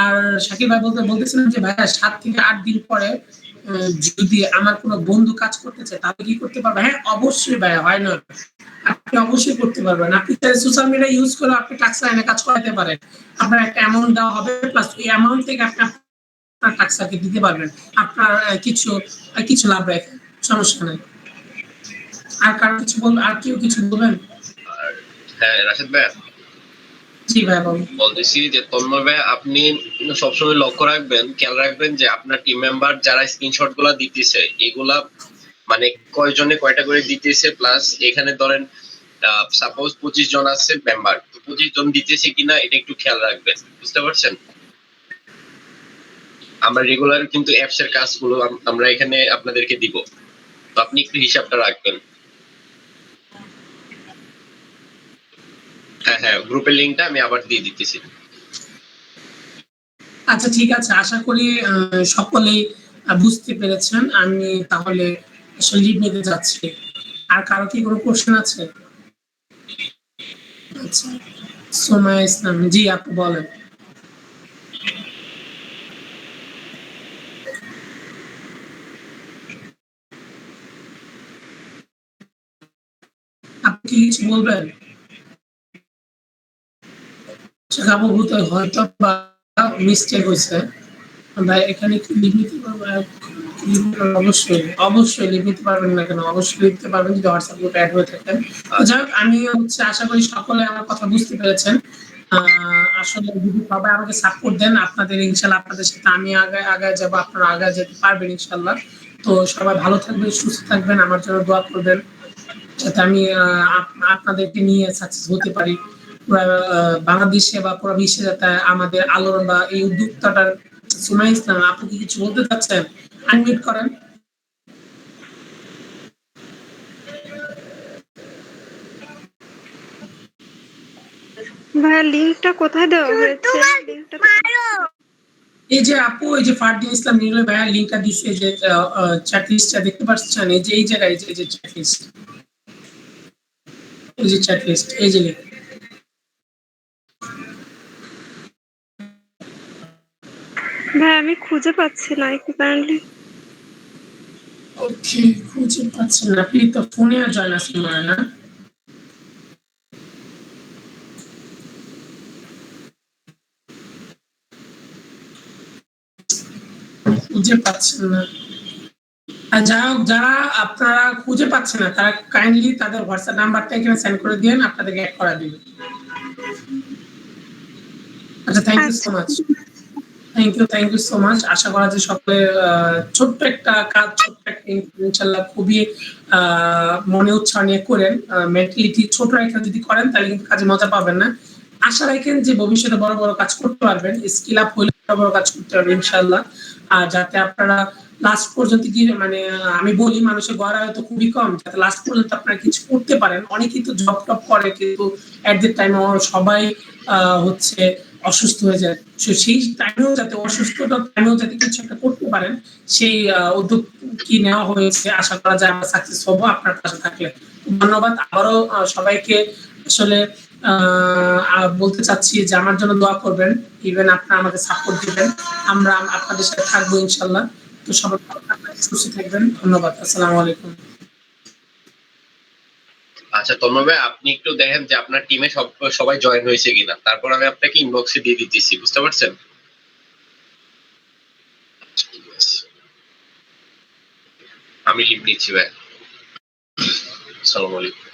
আর শাকিব ভাই বলতেছিলেন যে ভাইয়া 7 থেকে 8 দিন পরে যদি আমার কোনো বন্ধু কাজ করতে চায় তাহলে কি করতে পারবে? হ্যাঁ অবশ্যই ভাইয়া, হয় না? আপনি অবশ্যই করতে পারবেন। আপনি সোশ্যাল মিডিয়া ইউজ করে আপনি টাক্স লাইনে কাজ করাতে পারেন। আপনার একটা অ্যামাউন্ট দেওয়া হবে, প্লাস এই অ্যামাউন্ট থেকে আপনি আপনার টাক্সকে দিতে পারবেন। আপনার কিছু লাভ রেখে, সমস্যা নেই। আর কারো কিছু বলবেন? আর কেউ কিছু বলবেন? হ্যাঁ রাশেদ ভাই, জি ভাই বলুন। বলতেছি যে তন্ময় ভাই আপনি সবসময় লক্ষ্য রাখবেন, খেয়াল রাখবেন যে আপনার টিম মেম্বার যারা স্ক্রিনশট গুলা দিতেছে এগুলা মানে কয়জনে কয়টা করে দিতেছে, প্লাস এখানে ধরেন সাপোজ 25 জন আছে মেম্বার, তো 25 জন দিতেছে কিনা এটা একটু খেয়াল রাখবেন। বুঝতে পারছেন? আমরা রেগুলার কিন্তু অ্যাপস এর কাজগুলো আমরা এখানে আপনাদেরকে দিব, তো আপনি একটু হিসাবটা রাখবেন। হ্যাঁ হ্যাঁ, গ্রুপের লিংকটা আমি আবার দিয়ে দিতেছি। আচ্ছা ঠিক আছে, আশা করি সকলেই বুঝতে পেরেছেন। আমি তাহলে আসলে লিভ নিতে যাচ্ছি। আর কারো কি কোনো কোশ্চেন আছে? আচ্ছা, সোমায়া ইসলাম, জি আপু বলেন। আপনি কি কিছু বলবেন? আপু হয়তো বা মিস্টেক হয়েছে, আমরা এখানে কি লিভ নিতে পারবো? অবশ্যই লিভ নিতে পারবেন না কেন? অবশ্যই লিখতে পারবেন যদি হোয়াটসঅ্যাপ গ্রুপে অ্যাড হয়ে থাকেন। যাই হোক, আমি আশা করি সকলে আমার কথা বুঝতে পেরেছেন। আসলে যদি সবাই আমাকে সাপোর্ট দেন, আপনাদের ইনশাল্লাহ আপনাদের সাথে আমি আগায় যাবো, আপনারা আগায় যেতে পারবেন ইনশাল্লাহ। তো সবাই ভালো থাকবেন, সুস্থ থাকবেন, আমার জন্য দোয়া করবেন যাতে আমি আপনাদেরকে নিয়ে সাকসেস হতে পারি। পুরা বাংলাদেশে বা পুরো বিশ্বে যাতে আমাদের আলোড়ন বা এই উদ্যোক্তাটার সুমাই ইসলাম, আপনি কি কিছু বলতে চাচ্ছেন? আনমিউট করেন। ভাইয়া লিংকটা কোথায় দেওয়া হয়েছে? লিংকটা এই যে আপু, এই যে ফারদিন ইসলাম নিলয় ভাইয়া লিংকটা দিচ্ছে, যে চ্যাট লিস্টটা দেখতে পাচ্ছেন, এই যে এই জায়গায় এই যে চ্যাট লিস্ট, এই যে চ্যাট লিস্ট, এই যে link। ভাই আমি খুঁজে পাচ্ছি না, একটু কাইন্ডলি। ওকে, খুঁজে পাচ্ছেন না আপনি তো ফোনে আর জয়েন আসতে পারে না। খুঁজে পাচ্ছেন না, আর যারা আপনারা খুঁজে পাচ্ছেন না তারা কাইন্ডলি তাদের হোয়াটসঅ্যাপ নাম্বারটা এখানে সেন্ড করে দিন, আপনাদেরকে অ্যাড করা দিবে। আচ্ছা, thank you so much, thank you so much. আশা করা যায় সকলে ছোট্ট একটা কাজ, ছোট্ট একটা ইনশাল্লাহ খুবই মনে উৎসাহ নিয়ে করেন। মেন্টালিটি ছোট রেখে যদি করেন তাহলে কিন্তু কাজে মজা পাবেন না। আশা রাখেন যে ভবিষ্যতে বড় বড় কাজ করতে পারবেন, স্কিল আপ হলে বড় বড় কাজ করতে পারবেন ইনশাল্লাহ। আর যাতে আপনারা লাস্ট পর্যন্ত কি মানে আমি বলি মানুষের গড় আয়ু তো খুবই কম, যাতে লাস্ট পর্যন্ত আপনারা কিছু করতে পারেন। অনেকেই তো জব টপ করে কিন্তু এট দ্য টাইম সবাই হচ্ছে অসুস্থ হয়ে যায়, সেই টাইমেও যাতে অসুস্থতার টাইমেও যাতে কিছু একটা করতে পারেন, সেই উদ্যোগ কি নেওয়া হয়েছে। আশা করা যায় আমরা সাকসেস হবো আপনার পাশে থাকলে। ধন্যবাদ আবারও সবাইকে। আসলে বলতে চাচ্ছি যে আমার জন্য দোয়া করবেন, ইভেন আপনারা আমাকে সাপোর্ট দিবেন, আমরা আপনাদের সাথে থাকবো ইনশাল্লাহ। তো সবাই ভালো থাকবেন, সুস্থ থাকবেন। ধন্যবাদ, আসসালামু আলাইকুম। আচ্ছা তন্ময় ভাই, আপনি একটু দেখেন যে আপনার টিমে সবাই জয়েন হয়েছে কিনা, তারপর আমি আপনাকে ইনবক্সে দিয়ে দিতেছি, বুঝতে পারছেন? আমি লিভ নিচ্ছি ভাই। আসসালামু আলাইকুম।